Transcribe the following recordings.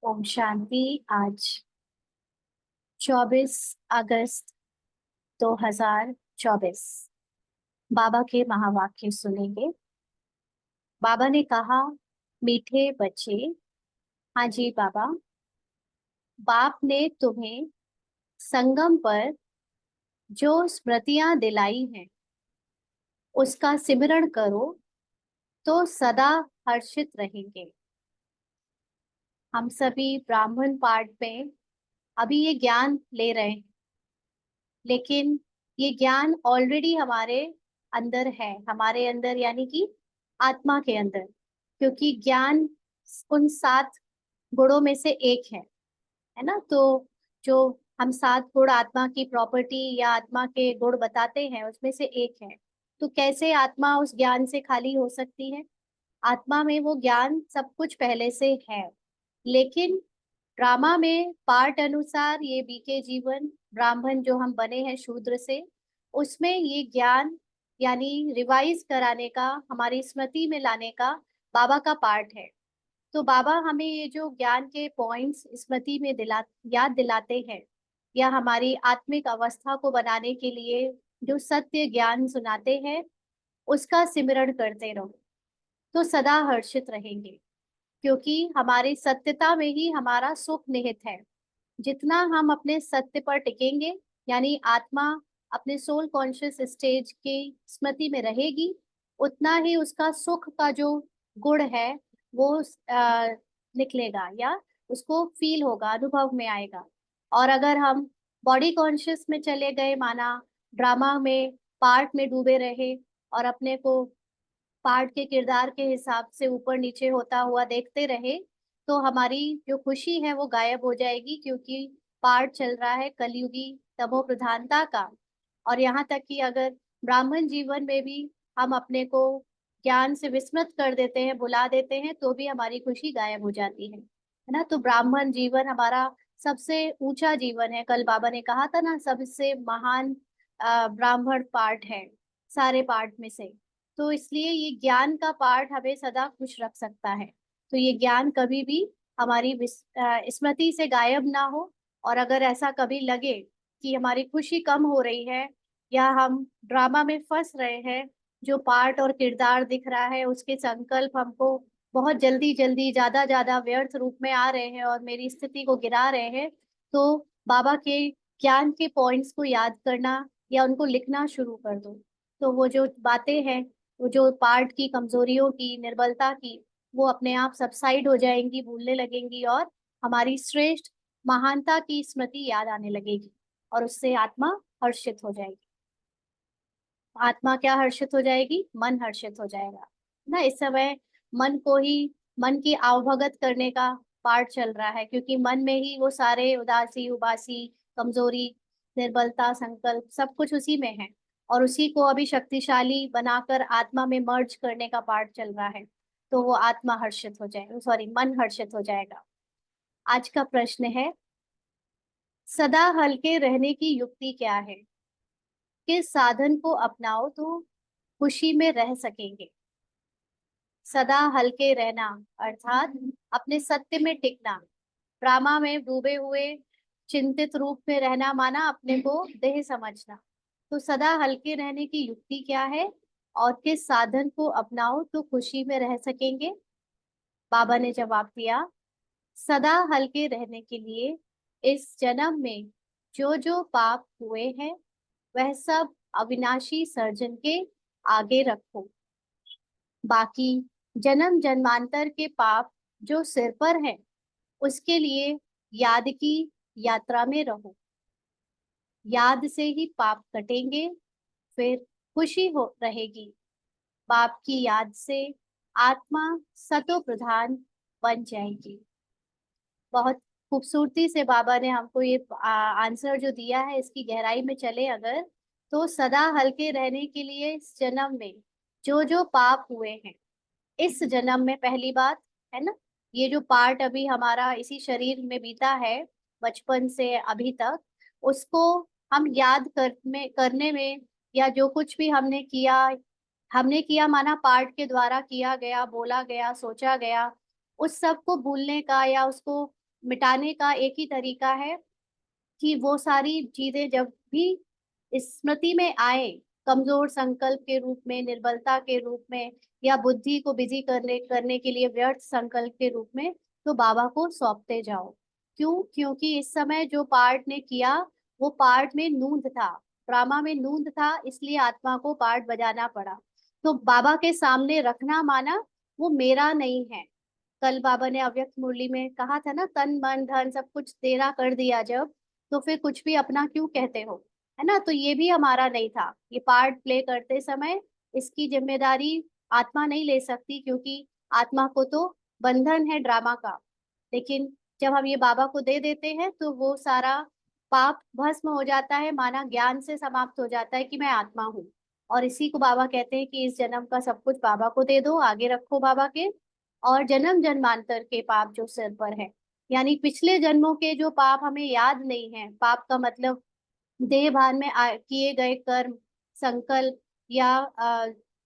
ओम शांति। आज 24 अगस्त 2024 बाबा के महावाक्य सुनेंगे। बाबा ने कहा, मीठे बच्चे। हाँ जी बाबा। बाप ने तुम्हें संगम पर जो स्मृतियां दिलाई हैं उसका सिमरण करो तो सदा हर्षित रहेंगे। हम सभी ब्राह्मण पाठ में अभी ये ज्ञान ले रहे हैं, लेकिन ये ज्ञान ऑलरेडी हमारे अंदर है, हमारे अंदर यानी कि आत्मा के अंदर, क्योंकि ज्ञान उन 7 गुणों में से एक है ना। तो जो हम 7 गुण आत्मा की प्रॉपर्टी या आत्मा के गुण बताते हैं उसमें से एक है। तो कैसे आत्मा उस ज्ञान से खाली हो सकती है? आत्मा में वो ज्ञान सब कुछ पहले से है, लेकिन ड्रामा में पार्ट अनुसार ये बीके जीवन ब्राह्मण जो हम बने हैं शूद्र से, उसमें ये ज्ञान यानी रिवाइज कराने का, हमारी स्मृति में लाने का बाबा का पार्ट है। तो बाबा हमें ये जो ज्ञान के पॉइंट्स स्मृति में याद दिलाते हैं, या हमारी आत्मिक अवस्था को बनाने के लिए जो सत्य ज्ञान सुनाते हैं उसका सिमरण करते रहो तो सदा हर्षित रहेंगे, क्योंकि हमारी सत्यता में ही हमारा सुख निहित है। जितना हम अपने सत्य पर टिकेंगे, यानी आत्मा अपने सोल कॉन्शियस स्टेज की स्मृति में रहेगी, उतना ही उसका सुख का जो गुण है वो निकलेगा या उसको फील होगा, अनुभव में आएगा। और अगर हम बॉडी कॉन्शियस में चले गए, माना ड्रामा में पार्ट में डूबे रहे और अपने को पार्ट के किरदार के हिसाब से ऊपर नीचे होता हुआ देखते रहे, तो हमारी जो खुशी है वो गायब हो जाएगी, क्योंकि पार्ट चल रहा है कलयुगी तमो प्रधानता का। और यहाँ तक कि अगर ब्राह्मण जीवन में भी हम अपने को ज्ञान से विस्मृत कर देते हैं, भुला देते हैं, तो भी हमारी खुशी गायब हो जाती है ना। तो ब्राह्मण जीवन हमारा सबसे ऊंचा जीवन है। कल बाबा ने कहा था ना, सबसे महान ब्राह्मण पार्ट है सारे पार्ट में से। तो इसलिए ये ज्ञान का पार्ट हमें सदा खुश रख सकता है। तो ये ज्ञान कभी भी हमारी स्मृति से गायब ना हो। और अगर ऐसा कभी लगे कि हमारी खुशी कम हो रही है या हम ड्रामा में फंस रहे हैं, जो पार्ट और किरदार दिख रहा है उसके संकल्प हमको बहुत जल्दी जल्दी ज्यादा ज्यादा व्यर्थ रूप में आ रहे हैं और मेरी स्थिति को गिरा रहे हैं, तो बाबा के ज्ञान के पॉइंट्स को याद करना या उनको लिखना शुरू कर दो। तो वो जो बातें हैं, वो जो पार्ट की कमजोरियों की, निर्बलता की, वो अपने आप सबसाइड हो जाएंगी, भूलने लगेंगी, और हमारी श्रेष्ठ महानता की स्मृति याद आने लगेगी, और उससे आत्मा हर्षित हो जाएगी। आत्मा क्या हर्षित हो जाएगी? मन हर्षित हो जाएगा ना। इस समय मन को ही, मन की आवभगत करने का पार्ट चल रहा है, क्योंकि मन में ही वो सारे उदासी उबासी, कमजोरी, निर्बलता, संकल्प सब कुछ उसी में है, और उसी को अभी शक्तिशाली बनाकर आत्मा में मर्ज करने का पार्ट चल रहा है। तो वो आत्मा हर्षित हो जाएगा, सॉरी, मन हर्षित हो जाएगा। आज का प्रश्न है, सदा हल्के रहने की युक्ति क्या है? किस साधन को अपनाओ तो खुशी में रह सकेंगे? सदा हल्के रहना अर्थात अपने सत्य में टिकना। ड्रामा में डूबे हुए चिंतित रूप में रहना माना अपने को देह समझना। तो सदा हल्के रहने की युक्ति क्या है और किस साधन को अपनाओ तो खुशी में रह सकेंगे? बाबा ने जवाब दिया, सदा हल्के रहने के लिए इस जन्म में जो जो पाप हुए हैं वह सब अविनाशी सर्जन के आगे रखो। बाकी जन्म जन्मांतर के पाप जो सिर पर है उसके लिए याद की यात्रा में रहो। याद से ही पाप कटेंगे, फिर खुशी हो रहेगी। पाप की याद से आत्मा सतो प्रधान बन जाएगी। बहुत खूबसूरती से बाबा ने हमको ये आंसर जो दिया है, इसकी गहराई में चले अगर, तो सदा हल्के रहने के लिए इस जन्म में जो जो पाप हुए हैं, इस जन्म में पहली बात है ना, ये जो पार्ट अभी हमारा इसी शरीर में बीता है बचपन से अभी तक, उसको हम याद करने में, या जो कुछ भी हमने किया माना पार्ट के द्वारा किया गया, बोला गया, सोचा गया, उस सब को भूलने का या उसको मिटाने का एक ही तरीका है कि वो सारी चीजें जब भी स्मृति में आए, कमजोर संकल्प के रूप में, निर्बलता के रूप में, या बुद्धि को बिजी करने करने के लिए व्यर्थ संकल्प के रूप में, तो बाबा को सौंपते जाओ। क्यों? क्योंकि इस समय जो पार्ट ने किया वो पार्ट में नूंद था, ड्रामा में नूंद था, इसलिए आत्मा को पार्ट बजाना पड़ा। तो बाबा के सामने रखना माना वो मेरा नहीं है। कल बाबा ने अव्यक्त मुरली में कहा था ना, तन मन धन सब कुछ तेरा कर दिया जब, तो फिर कुछ भी अपना क्यों कहते हो, है ना। तो ये भी हमारा नहीं था, ये पार्ट प्ले करते समय इसकी जिम्मेदारी आत्मा नहीं ले सकती, क्योंकि आत्मा को तो बंधन है ड्रामा का। लेकिन जब हम ये बाबा को दे देते हैं तो वो सारा पाप भस्म हो जाता है, माना ज्ञान से समाप्त हो जाता है कि मैं आत्मा हूँ। और इसी को बाबा कहते हैं कि इस जन्म का सब कुछ बाबा को दे दो, आगे रखो बाबा के, और जन्म जन्मांतर के पाप जो सिर पर है, यानी पिछले जन्मों के जो पाप हमें याद नहीं है, पाप का मतलब देह भान में किए गए कर्म, संकल्प, या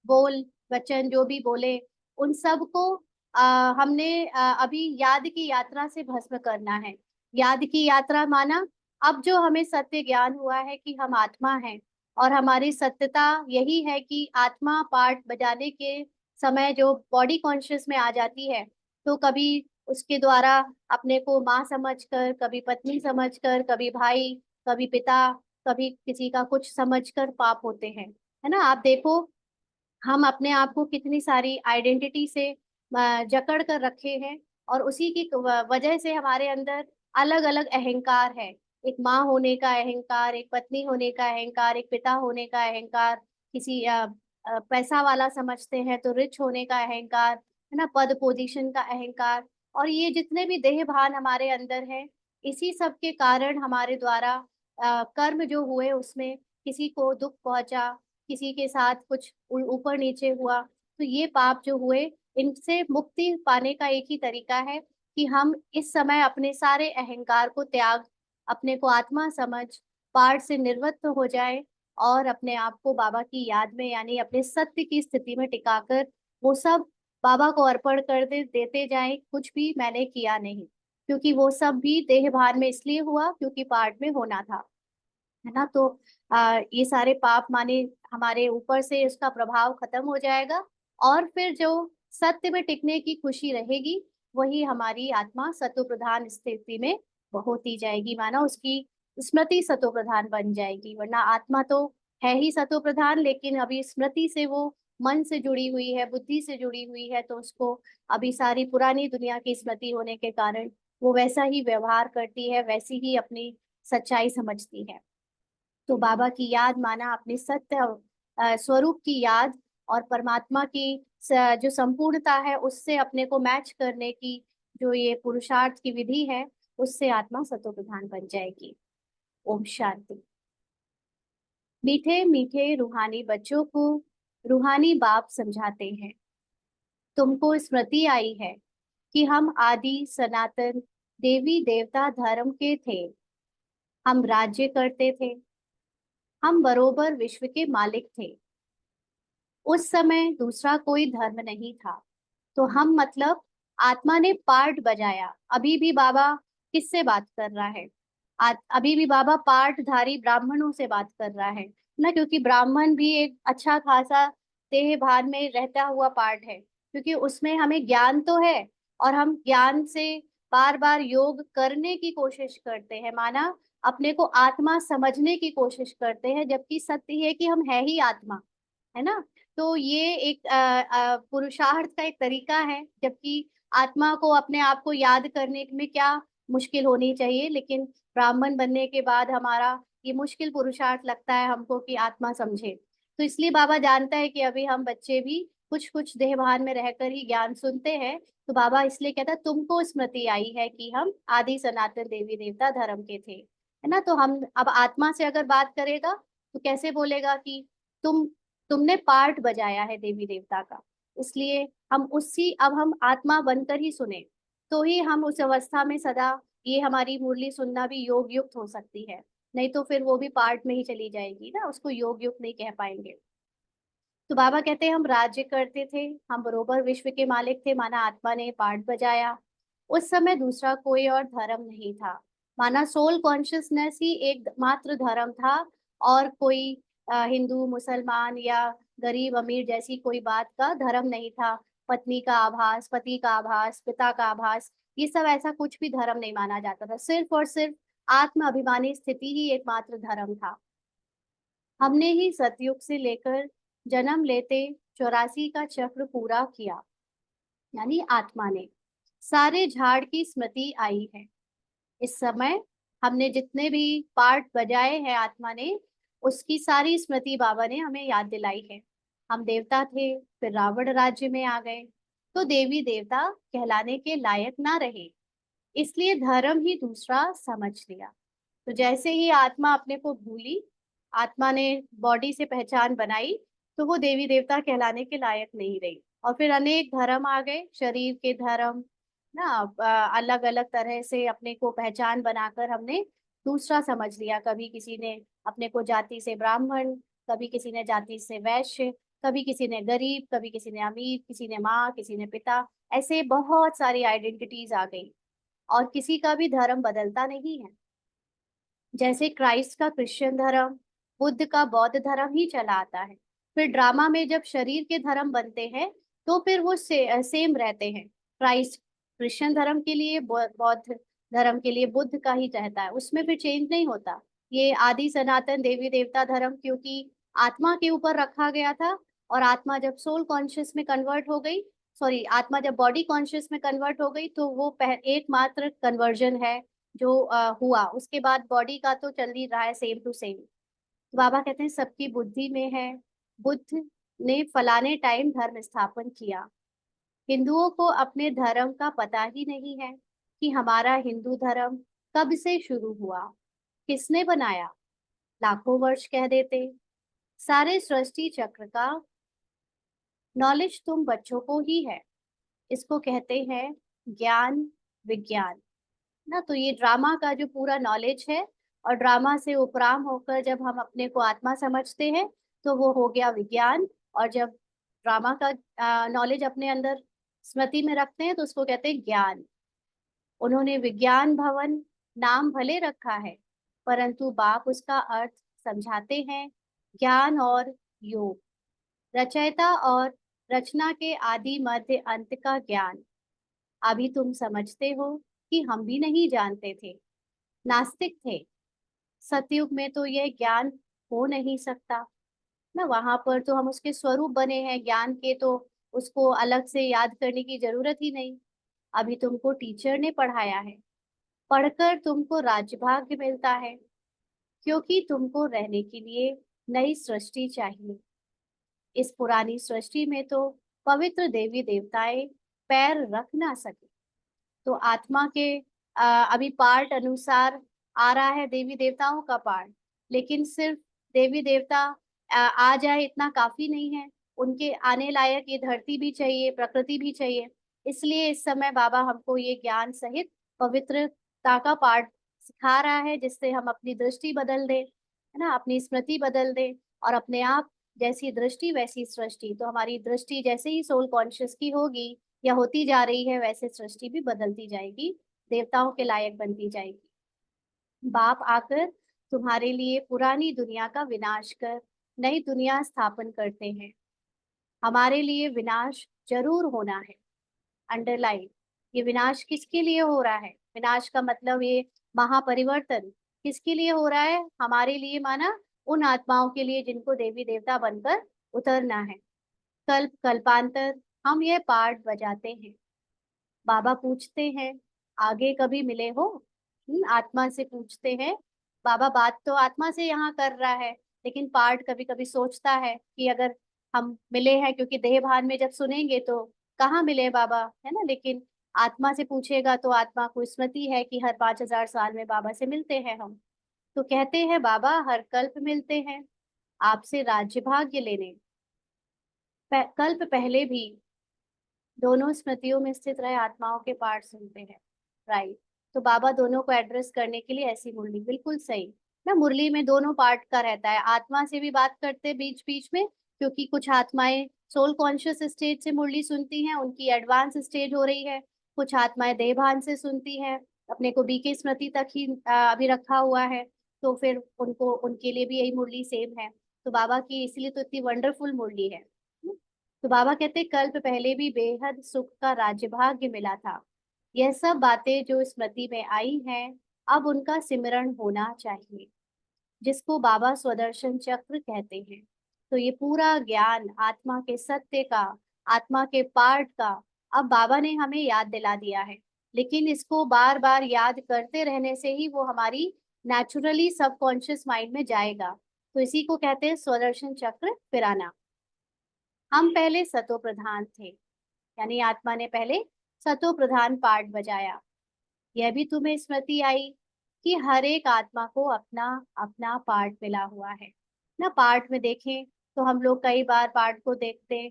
बोल वचन जो भी बोले, उन सब को हमने अभी याद की यात्रा से भस्म करना है। याद की यात्रा माना अब जो हमें सत्य ज्ञान हुआ है कि हम आत्मा हैं, और हमारी सत्यता यही है कि आत्मा पार्ट बजाने के समय जो बॉडी कॉन्शियस में आ जाती है, तो कभी उसके द्वारा अपने को माँ समझकर, कभी पत्नी समझकर, कभी भाई, कभी पिता, कभी किसी का कुछ समझकर पाप होते हैं, है ना। आप देखो, हम अपने आप को कितनी सारी आइडेंटिटी से जकड़ कर रखे हैं, और उसी की वजह से हमारे अंदर अलग अलग अहंकार है। एक माँ होने का अहंकार, एक पत्नी होने का अहंकार, एक पिता होने का अहंकार, किसी पैसा वाला समझते हैं तो रिच होने का अहंकार, है ना, पद पोजीशन का अहंकार। और ये जितने भी देह भान हमारे अंदर है, इसी सब के कारण हमारे द्वारा कर्म जो हुए उसमें किसी को दुख पहुंचा, किसी के साथ कुछ ऊपर नीचे हुआ, तो ये पाप जो हुए, इनसे मुक्ति पाने का एक ही तरीका है कि हम इस समय अपने सारे अहंकार को त्याग, अपने को आत्मा समझ पाठ से निर्वृत्त हो जाए, और अपने आप को बाबा की याद में, यानी अपने सत्य की स्थिति में टिकाकर वो सब बाबा को अर्पण कर देते जाएं, कुछ भी मैंने किया नहीं, क्योंकि वो सब भी देह भान में इसलिए हुआ क्योंकि पाठ में होना था, है ना। तो ये सारे पाप माने हमारे ऊपर से उसका प्रभाव खत्म हो जाएगा, और फिर जो सत्य में टिकने की खुशी रहेगी, वही हमारी आत्मा सत्व प्रधान स्थिति में होती जाएगी, माना उसकी स्मृति सत्व प्रधान बन जाएगी। वरना आत्मा तो है ही सत्व प्रधान, लेकिन अभी स्मृति से वो मन से जुड़ी हुई है, बुद्धि से जुड़ी हुई है, तो उसको अभी सारी पुरानी दुनिया की स्मृति होने के कारण वो वैसा ही व्यवहार करती है, वैसी ही अपनी सच्चाई समझती है। तो बाबा की याद माना अपने सत्य स्वरूप की याद, और परमात्मा की जो संपूर्णता है उससे अपने को मैच करने की जो ये पुरुषार्थ की विधि है, उससे आत्मा सतो प्रधान बन जाएगी। ओम शांति। मीठे मीठे रूहानी बच्चों को रूहानी बाप समझाते हैं, तुमको स्मृति आई है कि हम आदि सनातन देवी देवता धर्म के थे, हम राज्य करते थे, हम बरोबर विश्व के मालिक थे। उस समय दूसरा कोई धर्म नहीं था, तो हम मतलब आत्मा ने पार्ट बजाया। अभी भी बाबा किससे बात कर रहा है? अभी भी बाबा पार्टधारी ब्राह्मणों से बात कर रहा है ना, क्योंकि ब्राह्मण भी एक अच्छा खासा देह भान में रहता हुआ पार्ट है, क्योंकि उसमें हमें ज्ञान तो है, और हम ज्ञान से बार बार योग करने की कोशिश करते हैं, माना अपने को आत्मा समझने की कोशिश करते हैं, जबकि सत्य है कि हम है ही आत्मा, है ना। तो ये एक पुरुषार्थ का एक तरीका है, जबकि आत्मा को अपने आप को याद करने में क्या मुश्किल होनी चाहिए, लेकिन ब्राह्मण बनने के बाद हमारा ये मुश्किल पुरुषार्थ लगता है हमको कि आत्मा समझे। तो इसलिए बाबा जानता है कि अभी हम बच्चे भी कुछ कुछ देहभान में रहकर ही ज्ञान सुनते हैं, तो बाबा इसलिए कहता है तुमको स्मृति आई है कि हम आदि सनातन देवी देवता धर्म के थे, है ना। तो हम अब आत्मा से अगर बात करेगा तो कैसे बोलेगा कि तुम तुमने पार्ट बजाया है देवी देवता का, इसलिए हम उसी अब हम आत्मा बनकर ही सुने, तो ही हम उस अवस्था में सदा ये हमारी मुरली सुनना भी योग युक्त हो सकती है। नहीं तो फिर वो भी पार्ट में ही चली जाएगी ना, उसको योग युक्त नहीं कह पाएंगे। तो बाबा कहते हैं हम राज्य करते थे, हम बरोबर विश्व के मालिक थे, माना आत्मा ने पार्ट बजाया, उस समय दूसरा कोई और धर्म नहीं था। माना सोल कॉन्शियसनेस ही एक मात्र धर्म था, और कोई हिंदू मुसलमान या गरीब अमीर जैसी कोई बात का धर्म नहीं था। पत्नी का आभास, पति का आभास, पिता का आभास, ये सब ऐसा कुछ भी धर्म नहीं माना जाता था। सिर्फ और सिर्फ आत्म अभिमानी स्थिति ही एकमात्र धर्म था। हमने ही सतयुग से लेकर जन्म लेते 84 का चक्र पूरा किया, यानी आत्मा ने सारे झाड़ की स्मृति आई है। इस समय हमने जितने भी पार्ट बजाए हैं आत्मा ने, उसकी सारी स्मृति बाबा ने हमें याद दिलाई है। हम देवता थे, फिर रावण राज्य में आ गए, तो देवी देवता कहलाने के लायक ना रहे, इसलिए धर्म ही दूसरा समझ लिया। तो जैसे ही आत्मा अपने को भूली, आत्मा ने बॉडी से पहचान बनाई, तो वो देवी देवता कहलाने के लायक नहीं रही, और फिर अनेक धर्म आ गए, शरीर के धर्म ना। अलग अलग तरह से अपने को पहचान बनाकर हमने दूसरा समझ लिया। कभी किसी ने अपने को जाति से ब्राह्मण, कभी किसी ने जाति से वैश्य, कभी किसी ने गरीब, कभी किसी ने अमीर, किसी ने माँ, किसी ने पिता, ऐसे बहुत सारी आइडेंटिटीज आ गई, और किसी का भी धर्म बदलता नहीं है। जैसे क्राइस्ट का क्रिश्चियन धर्म, बुद्ध का बौद्ध धर्म ही चला आता है। फिर ड्रामा में जब शरीर के धर्म बनते हैं, तो फिर वो सेम रहते हैं। क्राइस्ट क्रिश्चियन धर्म के लिए, बौद्ध धर्म के लिए बुद्ध का ही रहता है, उसमें फिर चेंज नहीं होता। ये आदि सनातन देवी देवता धर्म क्योंकि आत्मा के ऊपर रखा गया था, और आत्मा जब सोल कॉन्शियस में कन्वर्ट हो गई, सॉरी, आत्मा जब बॉडी कॉन्शियस में कन्वर्ट हो गई, तो वो एकमात्र कन्वर्जन है जो हुआ। उसके बाद बॉडी का तो चल ही रहा है सेम टू सेम। बाबा कहते हैं सबकी बुद्धि में है। बुद्ध ने फलाने टाइम धर्म स्थापन किया। हिंदुओं को अपने धर्म का पता ही नहीं है कि हमारा हिंदू धर्म कब से शुरू हुआ, किसने बनाया। लाखों वर्ष कह देते। सारे सृष्टि चक्र का नॉलेज तुम बच्चों को ही है। इसको कहते हैं ज्ञान विज्ञान ना। तो ये ड्रामा का जो पूरा नॉलेज है, और ड्रामा से उपराम होकर जब हम अपने को आत्मा समझते हैं, तो वो हो गया विज्ञान। और जब ड्रामा का नॉलेज अपने अंदर स्मृति में रखते हैं, तो उसको कहते हैं ज्ञान। उन्होंने विज्ञान भवन नाम भले रखा है, परंतु बाप उसका अर्थ समझाते हैं ज्ञान और योग। रचयिता और रचना के आदि मध्य अंत का ज्ञान। अभी तुम समझते हो कि हम भी नहीं जानते थे, नास्तिक थे। सतयुग में तो यह ज्ञान हो नहीं सकता ना। वहां पर तो हम उसके स्वरूप बने हैं ज्ञान के, तो उसको अलग से याद करने की जरूरत ही नहीं। अभी तुमको टीचर ने पढ़ाया है, पढ़कर तुमको राज्यभाग्य मिलता है, क्योंकि तुमको रहने के लिए नई सृष्टि चाहिए। इस पुरानी सृष्टि में तो पवित्र देवी देवताएं पैर रख ना सके। तो आत्मा के अभी पार्ट अनुसार आ रहा है देवी देवताओं का पार्ट, लेकिन सिर्फ देवी देवता आ जाए इतना काफी नहीं है। उनके आने लायक ये धरती भी चाहिए, प्रकृति भी चाहिए। इसलिए इस समय बाबा हमको ये ज्ञान सहित पवित्रता का पाठ सिखा रहा है, जिससे हम अपनी दृष्टि बदल दें, है ना, अपनी स्मृति बदल दें, और अपने आप जैसी दृष्टि वैसी सृष्टि। तो हमारी दृष्टि जैसे ही सोल कॉन्शियस की होगी या होती जा रही है, वैसे सृष्टि भी बदलती जाएगी, देवताओं के लायक बनती जाएगी। बाप आकर तुम्हारे लिए पुरानी दुनिया का विनाश कर नई दुनिया स्थापन करते हैं। हमारे लिए विनाश जरूर होना है। अंडरलाइन, ये विनाश किसके लिए हो रहा है? विनाश का मतलब ये महापरिवर्तन किसके लिए हो रहा है? हमारे लिए, माना उन आत्माओं के लिए जिनको देवी देवता बनकर उतरना है। कल्प कल्पांतर हम ये पार्ट बजाते हैं। बाबा पूछते हैं आगे कभी मिले हो? आत्मा से पूछते हैं। बाबा बात तो आत्मा से यहाँ कर रहा है, लेकिन पार्ट कभी कभी सोचता है कि अगर हम मिले हैं, क्योंकि देह भान में जब सुनेंगे तो कहाँ मिले बाबा, है ना। लेकिन आत्मा से पूछेगा तो आत्मा को स्मृति है कि हर 5000 साल में बाबा से मिलते हैं हम। तो कहते हैं बाबा हर कल्प मिलते हैं आपसे राज्य भाग्य लेने। कल्प पहले भी दोनों स्मृतियों में स्थित रहे आत्माओं के पाठ सुनते हैं। राइट। तो बाबा दोनों को एड्रेस करने के लिए ऐसी मुरली, बिल्कुल सही ना। मुरली में दोनों पार्ट का रहता है, आत्मा से भी बात करते बीच बीच में, क्योंकि कुछ आत्माएं सोल कॉन्शियस स्टेज से मुरली सुनती हैं, उनकी एडवांस स्टेज हो रही है, कुछ आत्माएं देह भान से सुनती हैं, अपने को बीके स्मृति तक ही अभी रखा हुआ है, तो फिर उनको उनके लिए भी यही मुरली सेम है। तो बाबा की इसलिए तो इतनी वंडरफुल मुरली है। तो बाबा कहते कल्प पहले भी बेहद सुख का राज्य भाग्य मिला था। यह सब बातें जो स्मृति में आई हैं, अब उनका सिमरण होना चाहिए, जिसको बाबा स्वदर्शन चक्र कहते हैं। तो ये पूरा ज्ञान आत्मा के सत्य का, आत्मा के पार्ट का, अब बाबा ने हमें याद दिला दिया है। लेकिन इसको बार बार याद करते रहने से ही वो हमारी नेचुरली सबकॉन्शियस माइंड में जाएगा। तो इसी को कहते हैं स्वदर्शन चक्र फिराना। हम पहले सतो प्रधान थे, यानी आत्मा ने पहले सतो प्रधान पार्ट बजाया। यह भी तुम्हें स्मृति आई कि हर एक आत्मा को अपना अपना पार्ट मिला हुआ है ना। पार्ट में देखें तो हम लोग कई बार पार्ट को देखते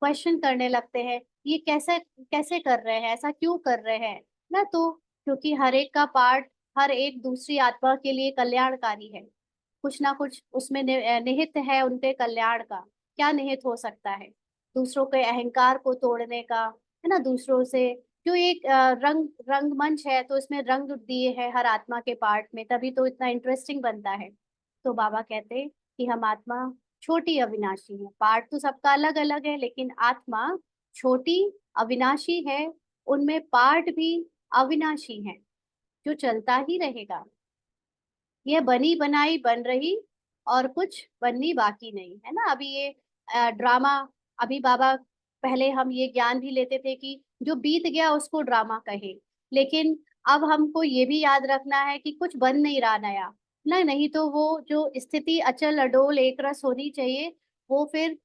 क्वेश्चन करने लगते हैं, ये कैसे कैसे कर रहे हैं, ऐसा क्यों कर रहे हैं ना। तो क्योंकि हर एक का पार्ट हर एक दूसरी आत्मा के लिए कल्याणकारी है, कुछ ना कुछ उसमें निहित है उनके कल्याण का। क्या निहित हो सकता है? दूसरों के अहंकार को तोड़ने का, है ना। दूसरों से जो एक रंग रंगमंच है, तो इसमें रंग दिए हैं हर आत्मा के पार्ट में, तभी तो इतना इंटरेस्टिंग बनता है। तो बाबा कहते हैं कि हम आत्मा छोटी अविनाशी है, पार्ट तो सबका अलग अलग है, लेकिन आत्मा छोटी अविनाशी है। उनमें पार्ट भी अविनाशी है, जो चलता ही रहेगा। ये बनी बनाई बन रही और कुछ बननी बाकी नहीं है ना। अभी ये ड्रामा, अभी बाबा, पहले हम ये ज्ञान भी लेते थे कि जो बीत गया उसको ड्रामा कहे, लेकिन अब हमको ये भी याद रखना है कि कुछ बन नहीं रहा नया ना। नहीं तो वो जो स्थिति अचल अडोल एक रस होनी चाहिए, वो फिर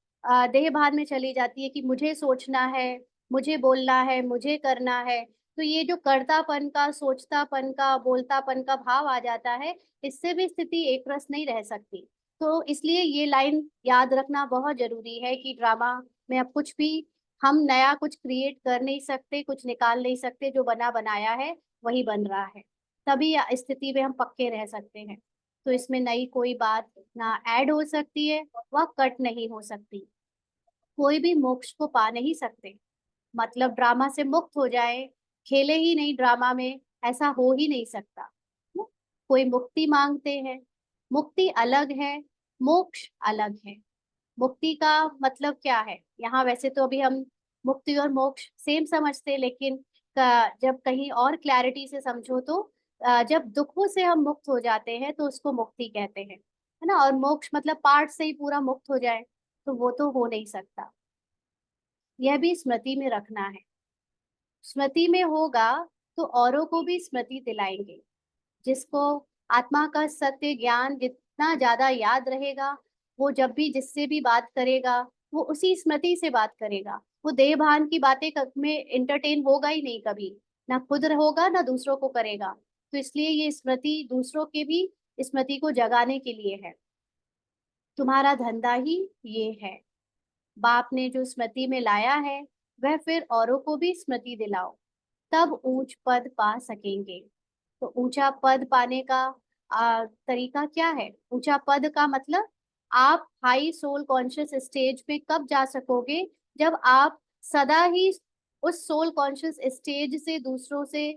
देह भान में चली जाती है कि मुझे सोचना है, मुझे बोलना है, मुझे करना है। तो ये जो कर्तापन का, सोचतापन का, बोलतापन का भाव आ जाता है, इससे भी स्थिति एक रस नहीं रह सकती। तो इसलिए ये लाइन याद रखना बहुत जरूरी है कि ड्रामा में अब कुछ भी हम नया कुछ क्रिएट कर नहीं सकते, कुछ निकाल नहीं सकते। जो बना बनाया है वही बन रहा है, तभी स्थिति में हम पक्के रह सकते हैं। तो इसमें नई कोई बात ना ऐड हो सकती है, वह कट नहीं हो सकती। कोई भी मोक्ष को पा नहीं सकते, मतलब ड्रामा से मुक्त हो जाए, खेले ही नहीं ड्रामा में, ऐसा हो ही नहीं सकता। कोई मुक्ति मांगते हैं, मुक्ति अलग है, मोक्ष अलग है। मुक्ति का मतलब क्या है यहाँ? वैसे तो अभी हम मुक्ति और मोक्ष सेम समझते हैं, लेकिन जब कहीं और क्लैरिटी से समझो तो जब दुखों से हम मुक्त हो जाते हैं तो उसको मुक्ति कहते हैं, है ना। और मोक्ष मतलब पार्ट से ही पूरा मुक्त हो जाए, तो वो तो हो नहीं सकता। यह भी स्मृति में रखना है। स्मृति में होगा तो औरों को भी स्मृति दिलाएंगे। जिसको आत्मा का सत्य ज्ञान जितना ज्यादा याद रहेगा, वो जब भी जिससे भी बात करेगा, वो उसी स्मृति से बात करेगा। वो देह भान की बातें में इंटरटेन होगा ही नहीं कभी, ना खुद होगा ना दूसरों को करेगा। तो इसलिए ये स्मृति दूसरों के भी स्मृति को जगाने के लिए है। तुम्हारा धंधा ही ये है। बाप ने जो स्मृति में लाया है, वह फिर औरों को भी स्मृति दिलाओ, तब ऊंच पद पा सकेंगे। तो ऊंचा पद पाने का तरीका क्या है? ऊंचा पद का मतलब आप हाई सोल कॉन्शियस स्टेज पे कब जा सकोगे? जब आप सदा ही उस सोल कॉन्शियस स्टेज से दूसरों से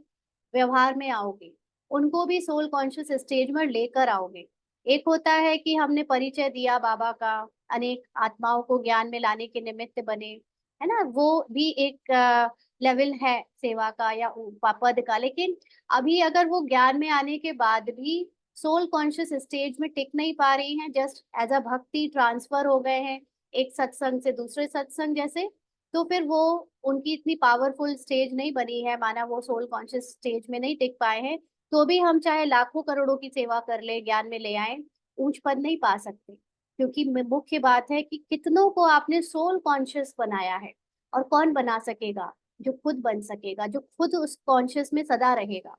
व्यवहार में आओगे, उनको भी सोल कॉन्शियस स्टेज में लेकर आओगे। एक होता है कि हमने परिचय दिया बाबा का, अनेक आत्माओं को ज्ञान में लाने के निमित्त बने, है ना, वो भी एक लेवल है सेवा का या पद का। लेकिन अभी अगर वो ज्ञान में आने के बाद भी सोल कॉन्शियस स्टेज में टिक नहीं पा रही हैं, जस्ट एज अ भक्ति ट्रांसफर हो गए हैं एक सत्संग से दूसरे सत्संग जैसे, तो फिर वो उनकी इतनी पावरफुल स्टेज नहीं बनी है, माना वो सोल कॉन्शियस स्टेज में नहीं टिक पाए हैं, तो भी हम चाहे लाखों करोड़ों की सेवा कर ले, ज्ञान में ले आए, ऊंच पद नहीं पा सकते। क्योंकि मुख्य बात है कि कितनों को आपने सोल कॉन्शियस बनाया है, और कौन बना सकेगा? जो खुद बन सकेगा, जो खुद उस कॉन्शियस में सदा रहेगा।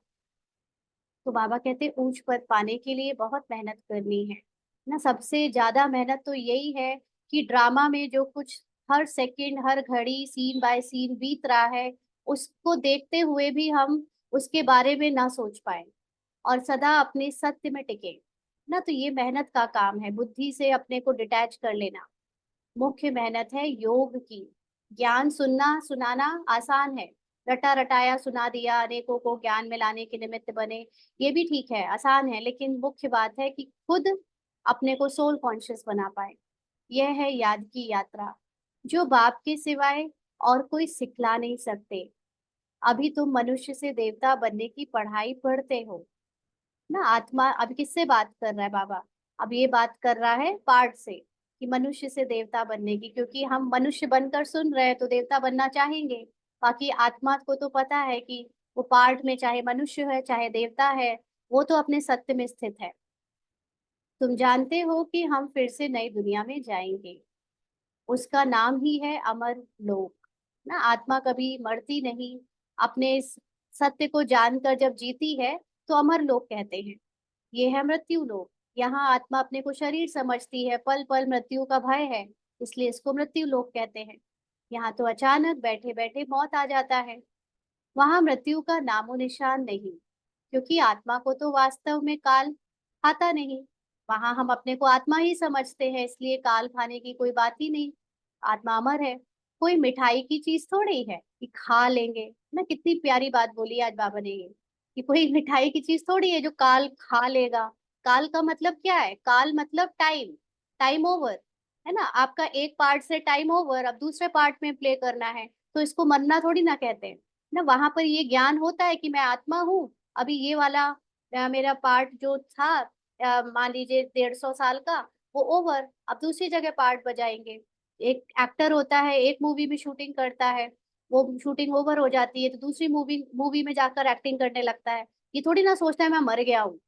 तो बाबा कहते हैं ऊंच पद पाने के लिए बहुत मेहनत करनी है ना। सबसे ज्यादा मेहनत तो यही है कि ड्रामा में जो कुछ हर सेकंड हर घड़ी सीन बाय सीन बीत रहा है, उसको देखते हुए भी हम उसके बारे में ना सोच पाए और सदा अपने सत्य में टिके ना। तो ये मेहनत का काम है, बुद्धि से अपने को डिटैच कर लेना। मुख्य मेहनत है योग की। ज्ञान सुनना सुनाना आसान है, रटा रटाया सुना दिया, अनेकों को ज्ञान में लाने के निमित्त बने, ये भी ठीक है, आसान है, लेकिन मुख्य बात है कि खुद अपने को सोल कॉन्शियस बना पाए। यह है याद की यात्रा, जो बाप के सिवाय और कोई सिखला नहीं सकते। अभी तुम मनुष्य से देवता बनने की पढ़ाई पढ़ते हो ना। आत्मा अब किससे बात कर रहा है बाबा? अब ये बात कर रहा है पार्ट से, कि मनुष्य से देवता बनने की, क्योंकि हम मनुष्य बनकर सुन रहे हैं तो देवता बनना चाहेंगे। बाकी आत्मा को तो पता है कि वो पार्ट में चाहे मनुष्य है चाहे देवता है, वो तो अपने सत्य में स्थित है। तुम जानते हो कि हम फिर से नई दुनिया में जाएंगे, उसका नाम ही है अमर लोक ना। आत्मा कभी मरती नहीं, अपने इस सत्य को जानकर जब जीती है तो अमर लोक कहते हैं। ये है मृत्यु लोक। यहाँ आत्मा अपने को शरीर समझती है, पल पल मृत्यु का भय है, इसलिए इसको मृत्यु लोक कहते हैं। यहाँ तो अचानक बैठे बैठे मौत आ जाता है। वहां मृत्यु का नामो निशान नहीं, क्योंकि आत्मा को तो वास्तव में काल खाता नहीं। वहां हम अपने को आत्मा ही समझते हैं, इसलिए काल खाने की कोई बात ही नहीं। आत्मा अमर है। कोई मिठाई की चीज थोड़ी है कि खा लेंगे ना। कितनी प्यारी बात बोली आज बाबा ने ये, कि कोई मिठाई की चीज थोड़ी है जो काल खा लेगा। काल का मतलब क्या है? काल मतलब टाइम, टाइम ओवर, है ना। आपका एक पार्ट से टाइम ओवर, अब दूसरे पार्ट में प्ले करना है, तो इसको मरना थोड़ी ना कहते हैं ना। वहां पर ये ज्ञान होता है कि मैं आत्मा हूँ। अभी ये वाला मेरा पार्ट जो था, मान लीजिए 150 साल का, वो ओवर, अब दूसरी जगह पार्ट बजाएंगे। एक एक्टर होता है, एक मूवी में शूटिंग करता है, वो शूटिंग ओवर हो जाती है तो दूसरी मूवी मूवी में जाकर एक्टिंग करने लगता है। ये थोड़ी ना सोचता है मैं मर गया हूँ।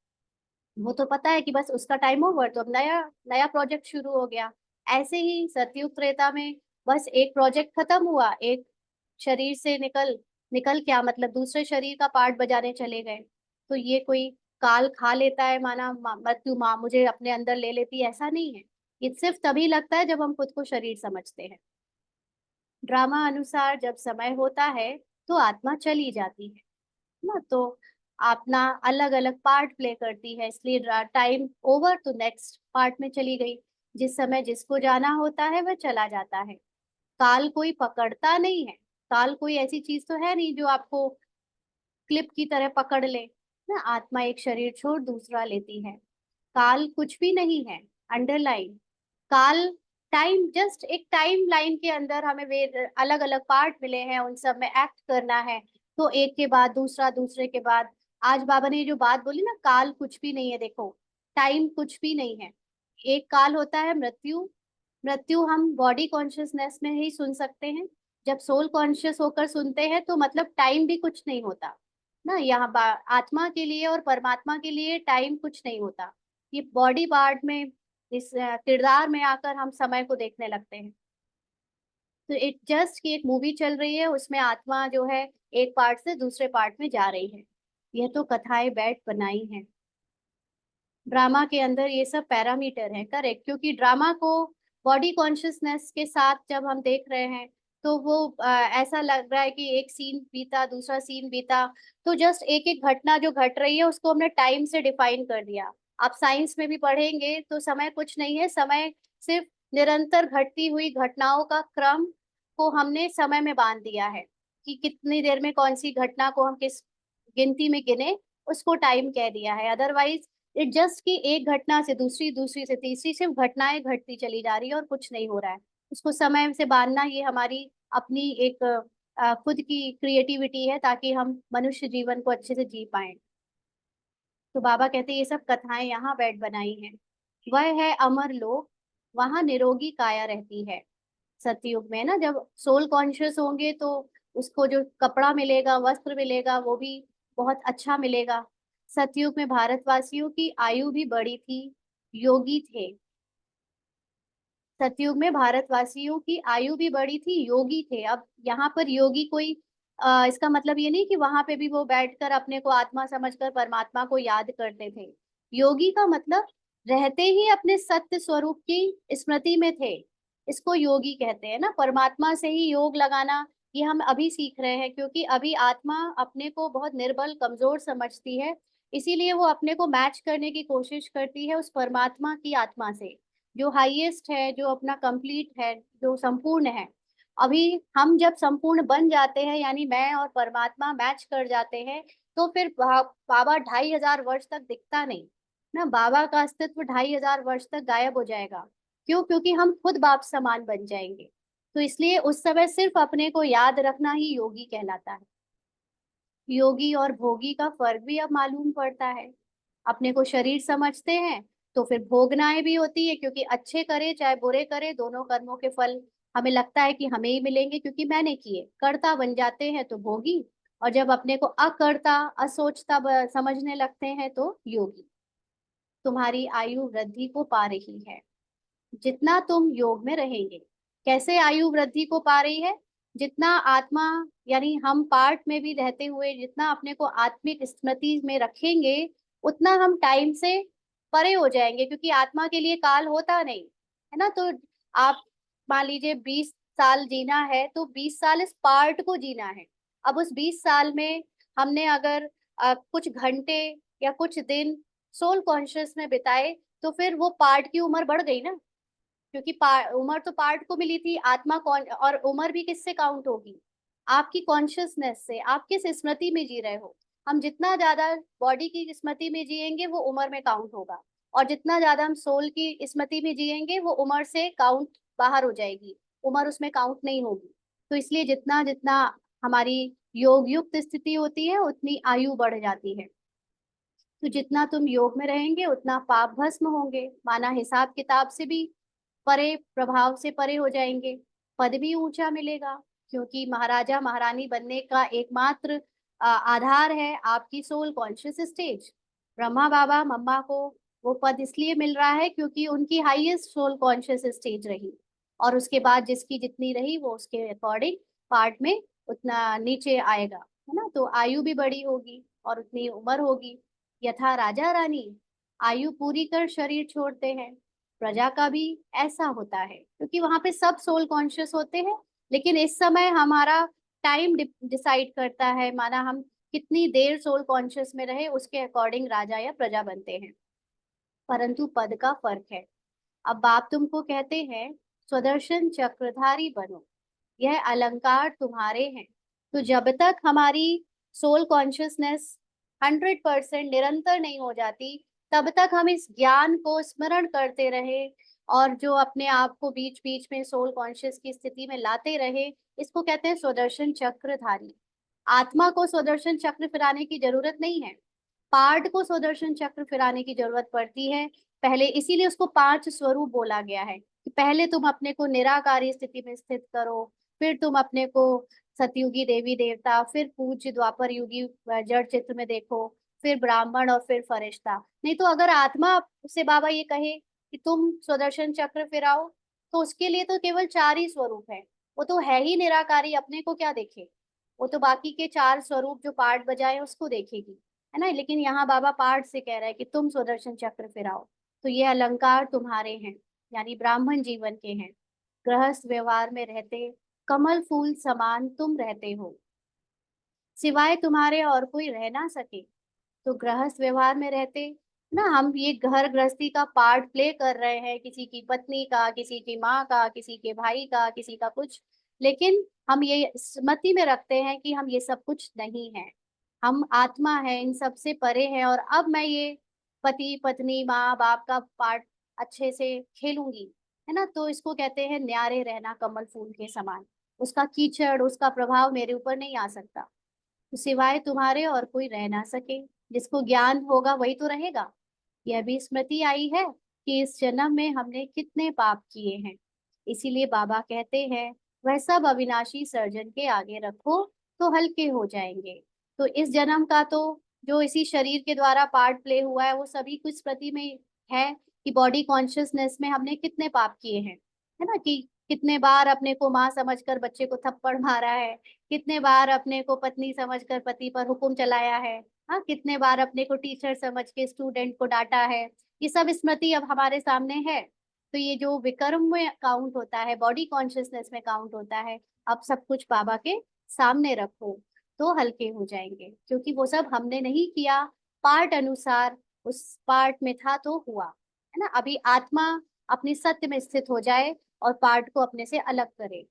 वो तो पता है कि बस उसका टाइम ओवर, तो अब नया नया प्रोजेक्ट शुरू हो गया। ऐसे ही सतयुग त्रेता में बस एक प्रोजेक्ट खत्म हुआ, एक शरीर से निकल निकल क्या मतलब दूसरे शरीर का पार्ट बजाने चले गए। तो ये कोई काल खा लेता है माना मृत्यु माँ मुझे अपने अंदर ले लेती है, ऐसा नहीं है। ये सिर्फ तभी लगता है जब हम खुद को शरीर समझते हैं। ड्रामा अनुसार जब समय होता है तो आत्मा चली जाती है ना, तो अपना अलग अलग पार्ट प्ले करती है, इसलिए टाइम ओवर तो नेक्स्ट पार्ट में चली गई। जिस समय जिसको जाना होता है वह चला जाता है। काल कोई पकड़ता नहीं है। काल कोई ऐसी चीज तो है नहीं जो आपको क्लिप की तरह पकड़ ले ना। आत्मा एक शरीर छोड़ दूसरा लेती है। काल कुछ भी नहीं है। अंडरलाइन, काल टाइम, जस्ट एक टाइम लाइन के अंदर हमें वे अलग अलग पार्ट मिले हैं, उन सब में एक्ट करना है। तो एक के बाद दूसरा, दूसरे के बाद, आज बाबा ने जो बात बोली ना, काल कुछ भी नहीं है, देखो टाइम कुछ भी नहीं है। एक काल होता है मृत्यु। मृत्यु हम बॉडी कॉन्शियसनेस में ही सुन सकते हैं। जब सोल कॉन्शियस होकर सुनते हैं तो मतलब टाइम भी कुछ नहीं होता ना। यहाँ आत्मा के लिए और परमात्मा के लिए टाइम कुछ नहीं होता। ये बॉडी पार्ट में, इस किरदार में आकर हम समय को देखने लगते हैं। तो इट जस्ट कि एक मूवी चल रही है, उसमें आत्मा जो है एक पार्ट से दूसरे पार्ट में जा रही है। यह तो कथाएं बैठ बनाई हैं। ड्रामा के अंदर ये सब पैरामीटर है, करेक्ट, क्योंकि ड्रामा को बॉडी कॉन्शियसनेस के साथ जब हम देख रहे हैं तो वो ऐसा लग रहा है कि एक सीन बीता, दूसरा सीन बीता, तो जस्ट एक एक घटना जो घट रही है उसको हमने टाइम से डिफाइन कर दिया। आप साइंस में भी पढ़ेंगे तो समय कुछ नहीं है, समय सिर्फ निरंतर घटती हुई घटनाओं का क्रम को हमने समय में बांध दिया है, कि कितनी देर में कौन सी घटना को हम किस गिनती में गिने, उसको टाइम कह दिया है। अदरवाइज इट जस्ट कि एक घटना से दूसरी, दूसरी से तीसरी, सिर्फ घटनाएं घटती चली जा रही है और कुछ नहीं हो रहा है। उसको समय से बांधना ये हमारी अपनी एक खुद की क्रिएटिविटी है, ताकि हम मनुष्य जीवन को अच्छे से जी पाए। तो बाबा कहते हैं ये सब कथाएं यहाँ बैठ बनाई हैं। वह है अमर लोक, वहां निरोगी काया रहती है। सतयुग में ना, जब सोल कॉन्शियस होंगे तो उसको जो कपड़ा मिलेगा, वस्त्र मिलेगा, वो भी बहुत अच्छा मिलेगा। सतयुग में भारतवासियों की आयु भी बड़ी थी, योगी थे। सतयुग में भारतवासियों की आयु भी बड़ी थी, योगी थे। अब यहाँ पर योगी कोई इसका मतलब ये नहीं कि वहां पे भी वो बैठकर अपने को आत्मा समझकर परमात्मा को याद करते थे। योगी का मतलब रहते ही अपने सत्य स्वरूप की स्मृति में थे, इसको योगी कहते हैं ना। परमात्मा से ही योग लगाना ये हम अभी सीख रहे हैं, क्योंकि अभी आत्मा अपने को बहुत निर्बल कमजोर समझती है, इसीलिए वो अपने को मैच करने की कोशिश करती है उस परमात्मा की आत्मा से, जो हाईएस्ट है, जो अपना कंप्लीट है, जो संपूर्ण है। अभी हम जब संपूर्ण बन जाते हैं, यानी मैं और परमात्मा मैच कर जाते हैं, तो फिर बाबा 2500 वर्ष तक दिखता नहीं ना। बाबा का अस्तित्व 2500 वर्ष तक गायब हो जाएगा। क्यों? क्योंकि हम खुद बाप समान बन जाएंगे। तो इसलिए उस समय सिर्फ अपने को याद रखना ही योगी कहलाता है। योगी और भोगी का फर्क भी अब मालूम पड़ता है। अपने को शरीर समझते हैं तो फिर भोगनाएं भी होती है, क्योंकि अच्छे करे चाहे बुरे करे, दोनों कर्मों के फल हमें लगता है कि हमें ही मिलेंगे, क्योंकि मैंने किए। कर्ता बन जाते हैं तो भोगी, और जब अपने को अकर्ता असोचता समझने लगते हैं तो योगी। तुम्हारी आयु वृद्धि को पा रही है जितना तुम योग में रहेंगे। कैसे आयु वृद्धि को पा रही है? जितना आत्मा, यानी हम पार्ट में भी रहते हुए जितना अपने को आत्मिक स्मृति में रखेंगे, उतना हम टाइम से परे हो जाएंगे, क्योंकि आत्मा के लिए काल होता नहीं है ना। तो आप मान लीजिए 20 साल जीना है, तो 20 साल इस पार्ट को जीना है। अब उस 20 साल में हमने अगर कुछ घंटे या कुछ दिन सोल कॉन्शियस में बिताए, तो फिर वो पार्ट की उम्र बढ़ गई ना। क्योंकि उम्र तो पार्ट को मिली थी, आत्मा कौन, और उम्र भी किससे काउंट होगी? आपकी कॉन्शियसनेस से। आप किस स्मृति में जी रहे हो? हम जितना ज्यादा बॉडी की स्मृति में जिएंगे वो उम्र में काउंट होगा, और जितना ज्यादा हम सोल की स्मृति में जिएंगे वो उम्र से काउंट बाहर हो जाएगी, उम्र उसमें काउंट नहीं होगी। तो इसलिए जितना जितना हमारी योग युक्त स्थिति होती है, उतनी आयु बढ़ जाती है। तो जितना तुम योग में रहेंगे उतना पाप भस्म होंगे, माना हिसाब किताब से भी परे, प्रभाव से परे हो जाएंगे। पद भी ऊंचा मिलेगा, क्योंकि महाराजा महारानी बनने का एकमात्र आधार है आपकी सोल कॉन्शियस स्टेज। ब्रह्मा बाबा मम्मा को वो पद इसलिए मिल रहा है क्योंकि उनकी हाईएस्ट सोल कॉन्शियस स्टेज रही, और उसके बाद जिसकी जितनी रही वो उसके अकॉर्डिंग पार्ट में उतना नीचे आएगा, है ना। तो आयु भी बड़ी होगी और उतनी उम्र होगी। यथा राजा रानी आयु पूरी कर शरीर छोड़ते हैं, प्रजा का भी ऐसा होता है, क्योंकि वहां पे सब सोल कॉन्शियस होते हैं। लेकिन इस समय हमारा टाइम डिसाइड करता है, माना हम कितनी देर सोल कॉन्शियस में रहे, उसके अकॉर्डिंग राजा या प्रजा बनते हैं। परंतु पद का फर्क है। अब बाप तुमको कहते हैं स्वदर्शन चक्रधारी बनो, यह अलंकार तुम्हारे हैं। तो जब तक हमारी सोल कॉन्शियसनेस 100% निरंतर नहीं हो जाती, तब तक हम इस ज्ञान को स्मरण करते रहे, और जो अपने आप को बीच बीच में सोल कॉन्शियस की स्थिति में लाते रहे, इसको कहते हैं स्वदर्शन चक्रधारी। आत्मा को स्वदर्शन चक्र फिराने की जरूरत नहीं है, पार्ट को स्वदर्शन चक्र फिराने की जरूरत पड़ती है पहले। इसीलिए उसको 5 स्वरूप बोला गया है कि पहले तुम अपने को निराकारी स्थिति में स्थित करो, फिर तुम अपने को सतयुगी देवी देवता, फिर पूज्य द्वापर युगी जड़ चित्र में देखो, फिर ब्राह्मण और फिर फरिश्ता। नहीं तो अगर आत्मा से बाबा ये कहे कि तुम स्वदर्शन चक्र फिराओ, तो उसके लिए तो केवल 4 ही स्वरूप है। वो तो है ही निराकारी, अपने को क्या देखे? वो तो बाकी के 4 स्वरूप जो पार्ट बजाए उसको देखेगी, है ना। लेकिन यहाँ बाबा पार्ट से कह रहा है कि तुम सुदर्शन चक्र फिराओ। तो ये अलंकार तुम्हारे हैं, यानी ब्राह्मण जीवन के हैं। गृहस्थ व्यवहार में रहते कमल फूल समान तुम रहते हो, सिवाय तुम्हारे और कोई रह ना सके। तो गृहस्थ व्यवहार में रहते ना, हम ये घर गृहस्थी का पार्ट प्ले कर रहे हैं, किसी की पत्नी का, किसी की माँ का, किसी के भाई का, किसी का कुछ। लेकिन हम ये स्मृति में रखते हैं कि हम ये सब कुछ नहीं है, हम आत्मा है, इन सब से परे है। और अब मैं ये पति पत्नी माँ बाप का पार्ट अच्छे से खेलूंगी, है ना। तो इसको कहते हैं न्यारे रहना कमल फूल के समान। उसका कीचड़, उसका प्रभाव मेरे ऊपर नहीं आ सकता। तो सिवाय तुम्हारे और कोई रह ना सके, जिसको ज्ञान होगा वही तो रहेगा। यह भी स्मृति आई है कि इस जन्म में हमने कितने पाप किए हैं। इसीलिए बाबा कहते हैं वह सब अविनाशी सर्जन के आगे रखो तो हल्के हो जाएंगे। तो इस जन्म का तो जो इसी शरीर के द्वारा पार्ट प्ले हुआ है, वो सभी कुछ स्मृति में है कि बॉडी कॉन्शियसनेस में हमने कितने पाप किए हैं, है ना। कि कितने बार अपने को माँ समझकर बच्चे को थप्पड़ मारा है, कितने बार अपने को पत्नी समझकर पति पर हुक्म चलाया है, हाँ, कितने बार अपने को टीचर समझ के स्टूडेंट को डांटा है। ये सब स्मृति अब हमारे सामने है। तो ये जो विक्रम में काउंट होता है, बॉडी कॉन्शियसनेस में काउंट होता है, अब सब कुछ बाबा के सामने रखो तो हल्के हो जाएंगे, क्योंकि वो सब हमने नहीं किया, पार्ट अनुसार उस पार्ट में था तो हुआ, है ना। अभी आत्मा अपनी सत्य में स्थित हो जाए और पार्ट को अपने से अलग करे।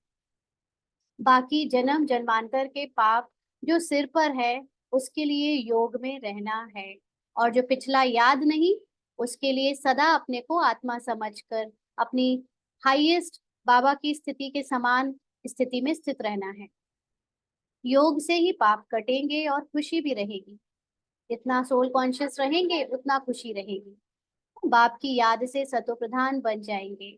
बाकी जन्म जन्मांतर के पाप जो सिर पर है उसके लिए योग में रहना है, और जो पिछला याद नहीं उसके लिए सदा अपने को आत्मा समझकर अपनी हाईएस्ट बाबा की स्थिति के समान स्थिति में स्थित रहना है। योग से ही पाप कटेंगे और खुशी भी रहेगी। जितना सोल कॉन्शियस रहेंगे उतना खुशी रहेगी। बाप की याद से सतो प्रधान बन जाएंगे।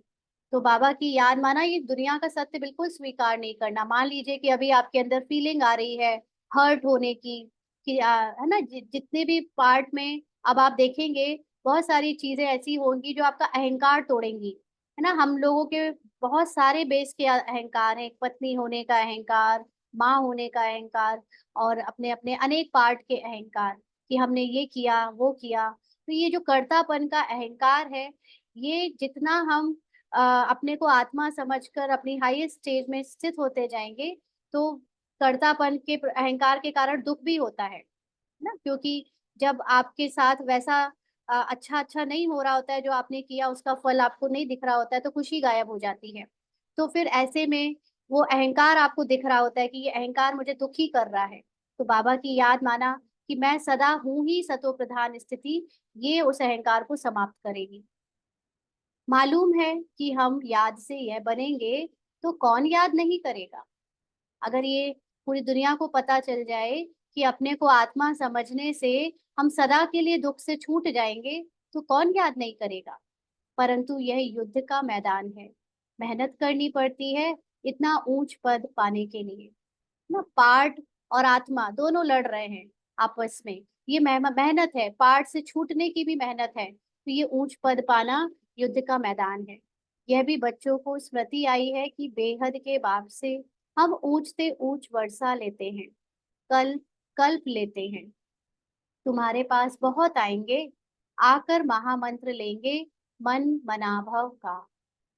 तो बाबा की याद माना ये दुनिया का सत्य बिल्कुल स्वीकार नहीं करना। मान लीजिए कि अभी आपके अंदर फीलिंग आ रही है हर्ट होने की, कि है ना, जितने भी पार्ट में अब आप देखेंगे बहुत सारी चीजें ऐसी होंगी जो आपका अहंकार तोड़ेंगी, है ना। हम लोगों के बहुत सारे बेस के अहंकार हैं, पत्नी होने का अहंकार, माँ होने का अहंकार, और अपने अपने अनेक पार्ट के अहंकार, कि हमने ये किया वो किया। तो ये जो कर्तापन का अहंकार है, ये जितना हम अपने को आत्मा समझकर अपनी हाईएस्ट स्टेज में स्थित होते जाएंगे, तो कर्तापन के अहंकार के कारण दुख भी होता है ना। क्योंकि जब आपके साथ वैसा अच्छा अच्छा नहीं हो रहा होता है, जो आपने किया उसका फल आपको नहीं दिख रहा होता है, तो खुशी गायब हो जाती है। तो फिर ऐसे में वो अहंकार आपको दिख रहा होता है कि ये अहंकार मुझे दुखी कर रहा है। तो बाबा की याद माना कि मैं सदा हूं ही सतो प्रधान स्थिति, ये उस अहंकार को समाप्त करेगी। मालूम है कि हम याद से यह बनेंगे, तो कौन याद नहीं करेगा। अगर ये पूरी दुनिया को पता चल जाए कि अपने को आत्मा समझने से हम सदा के लिए दुख से छूट जाएंगे, तो कौन याद नहीं करेगा। परंतु यह युद्ध का मैदान है, मेहनत करनी पड़ती है इतना ऊंच पद पाने के लिए ना। पार्ट और आत्मा दोनों लड़ रहे हैं आपस में, ये मेहनत है, पार्ट से छूटने की भी मेहनत है। तो ये ऊंच पद पाना युद्ध का मैदान है। यह भी बच्चों को स्मृति आई है कि बेहद के बाप से हम ऊंचते ऊंच वर्षा लेते हैं, कल कल्प लेते हैं। तुम्हारे पास बहुत आएंगे, आकर महामंत्र लेंगे मन मनाभव का,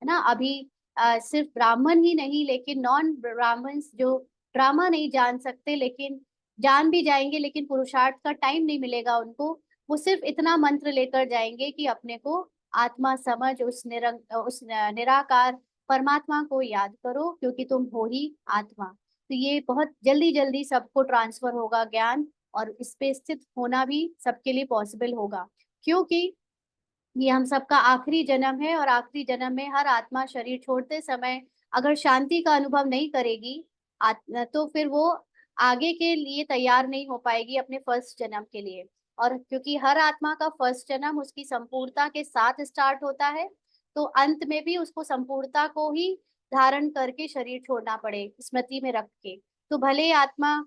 है ना। अभी सिर्फ ब्राह्मण ही नहीं, लेकिन नॉन ब्राह्मण्स जो ड्रामा नहीं जान सकते, लेकिन जान भी जाएंगे, लेकिन पुरुषार्थ का टाइम नहीं मिलेगा उनको। वो सिर्फ इतना मंत्र लेकर जाएंगे कि अपने को आत्मा समझ, उस निराकार परमात्मा को याद करो, क्योंकि तुम हो ही आत्मा। तो ये बहुत जल्दी जल्दी सबको ट्रांसफर होगा ज्ञान, और इस पे स्थित होना भी सबके लिए पॉसिबल होगा। क्योंकि ये हम सबका आखिरी जन्म है, और आखिरी जन्म में हर आत्मा शरीर छोड़ते समय अगर शांति का अनुभव नहीं करेगी, तो फिर वो आगे के लिए तैयार नहीं हो पाएगी अपने फर्स्ट जन्म के लिए। और क्योंकि हर आत्मा का फर्स्ट जन्म उसकी संपूर्णता के साथ स्टार्ट होता है, तो अंत में भी उसको संपूर्णता को ही धारण करके शरीर छोड़ना पड़े, स्मृति में रख के। तो भले ही आत्मा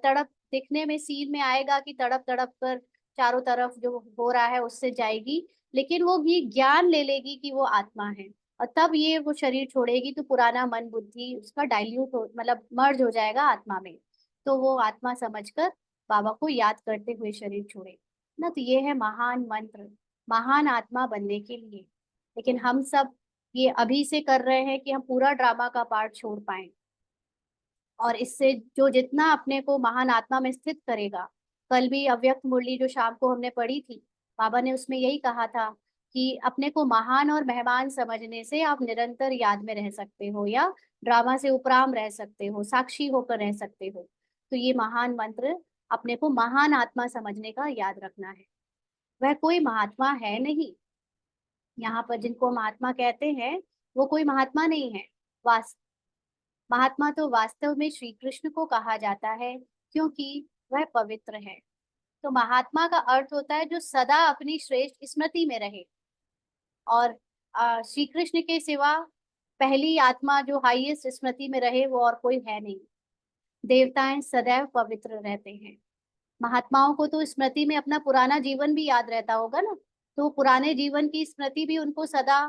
तड़प दिखने में सीन में आएगा कि तड़प तड़प कर चारों तरफ जो हो रहा है उससे जाएगी, लेकिन वो भी ज्ञान ले लेगी कि वो आत्मा है। और तब ये वो शरीर छोड़ेगी तो पुराना मन बुद्धि उसका डाइल्यूट हो, मतलब मर्ज हो जाएगा आत्मा में। तो वो आत्मा समझकर बाबा को याद करते हुए शरीर छोड़े ना। तो ये है महान मंत्र, महान आत्मा बनने के लिए। लेकिन हम सब ये अभी से कर रहे हैं कि हम पूरा ड्रामा का पार्ट छोड़ पाए, और इससे जो जितना अपने को महान आत्मा में स्थित करेगा। कल भी अव्यक्त मुरली जो शाम को हमने पढ़ी थी, बाबा ने उसमें यही कहा था कि अपने को महान और मेहमान समझने से आप निरंतर याद में रह सकते हो, या ड्रामा से उपराम रह सकते हो, साक्षी होकर रह सकते हो। तो ये महान मंत्र अपने को महान आत्मा समझने का याद रखना है। वह कोई महात्मा है नहीं, यहाँ पर जिनको महात्मा कहते हैं वो कोई महात्मा नहीं है। महात्मा तो वास्तव में श्री कृष्ण को कहा जाता है, क्योंकि वह पवित्र है। तो महात्मा का अर्थ होता है जो सदा अपनी श्रेष्ठ स्मृति में रहे। और श्री कृष्ण के सिवा पहली आत्मा जो हाईएस्ट स्मृति में रहे वो और कोई है नहीं। देवताएं सदैव पवित्र रहते हैं। महात्माओं को तो स्मृति में अपना पुराना जीवन भी याद रहता होगा ना, तो पुराने जीवन की स्मृति भी उनको सदा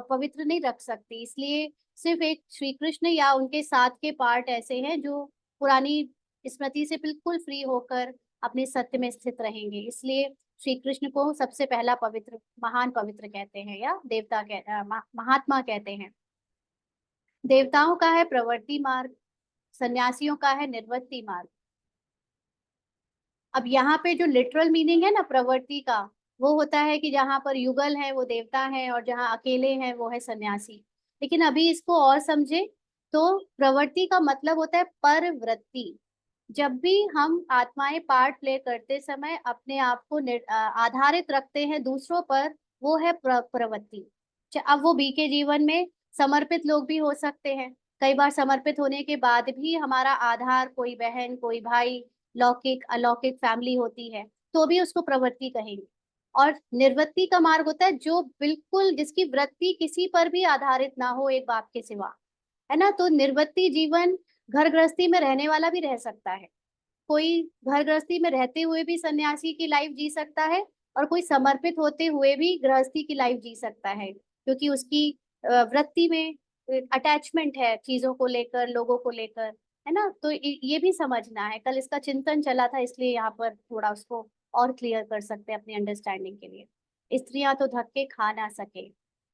पवित्र नहीं रख सकती। इसलिए सिर्फ एक श्री कृष्ण या उनके साथ के पार्ट ऐसे हैं जो पुरानी स्मृति से बिल्कुल फ्री होकर अपने सत्य में स्थित रहेंगे। इसलिए श्री कृष्ण को सबसे पहला पवित्र, महान पवित्र कहते हैं, या देवता महात्मा कहते हैं। देवताओं का है प्रवृत्ति मार्ग, सन्यासियों का है निर्वृत्ति मार्ग। अब यहाँ पे जो लिटरल मीनिंग है ना प्रवृत्ति का, वो होता है कि जहाँ पर युगल है वो देवता है, और जहाँ अकेले हैं वो है सन्यासी। लेकिन अभी इसको और समझे तो प्रवृत्ति का मतलब होता है परवृत्ति। जब भी हम आत्माएं पार्ट प्ले करते समय अपने आप को आधारित रखते हैं दूसरों पर, वो है प्रवृत्ति। अब वो बी के जीवन में समर्पित लोग भी हो सकते हैं। कई बार समर्पित होने के बाद भी हमारा आधार कोई बहन कोई भाई, लौकिक अलौकिक फैमिली होती है, तो भी उसको प्रवृत्ति कहेंगे। और निर्वृत्ति का मार्ग होता है जो बिल्कुल जिसकी वृत्ति किसी पर भी आधारित ना हो एक बाप के सिवा, है ना। तो निर्वृत्ति जीवन घर गृहस्थी में रहने वाला भी रह सकता है। कोई घर गृहस्थी में रहते हुए भी सन्यासी की लाइफ जी सकता है, और कोई समर्पित होते हुए भी गृहस्थी की लाइफ जी सकता है, क्योंकि उसकी वृत्ति में अटैचमेंट है चीजों को लेकर, लोगों को लेकर, है ना। तो ये भी समझना है। कल इसका चिंतन चला था, इसलिए यहाँ पर थोड़ा उसको और क्लियर कर सकते हैं अपनी अंडरस्टैंडिंग के लिए। स्त्रियां तो धक्के खा ना सके।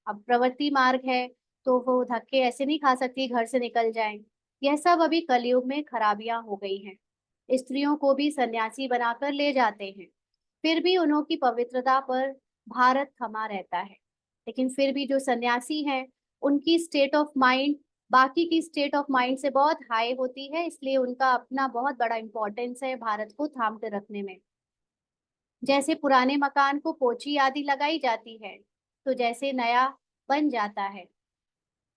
अब प्रवृत्ति मार्ग है तो वो धक्के ऐसे नहीं खा सकती घर से निकल जाएं। यह सब अभी कलयुग में खराबियां हो गई हैं। स्त्रियों को भी सन्यासी बनाकर ले जाते हैं, फिर भी उन्हों की पवित्रता पर भारत थमा रहता है। लेकिन फिर भी जो सन्यासी हैं, उनकी स्टेट ऑफ माइंड बाकी की स्टेट ऑफ माइंड से बहुत हाई होती है, इसलिए उनका अपना बहुत बड़ा इंपॉर्टेंस है भारत को थाम कर रखने में। जैसे पुराने मकान को पोची आदि लगाई जाती है, तो जैसे नया बन जाता है,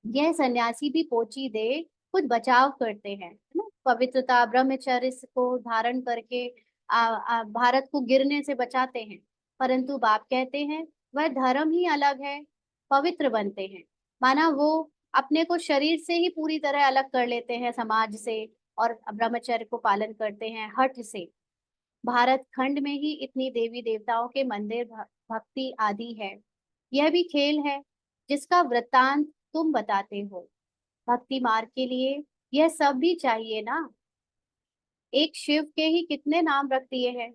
यह सन्यासी भी पोची दे कुछ बचाव करते हैं, है ना। पवित्रता ब्रह्मचर्य को धारण करके भारत को गिरने से बचाते हैं। परंतु बाप कहते हैं वह धर्म ही अलग है, पवित्र बनते हैं। माना वो अपने को शरीर से ही पूरी तरह अलग कर लेते हैं समाज से, और ब्रह्मचर्य को पालन करते हैं हठ से। भारत खंड में ही इतनी देवी देवताओं के मंदिर भक्ति आदि है। यह भी खेल है जिसका वृत्तांत तुम बताते हो। भक्ति मार्ग के लिए यह सब भी चाहिए ना। एक शिव के ही कितने नाम रख दिए हैं।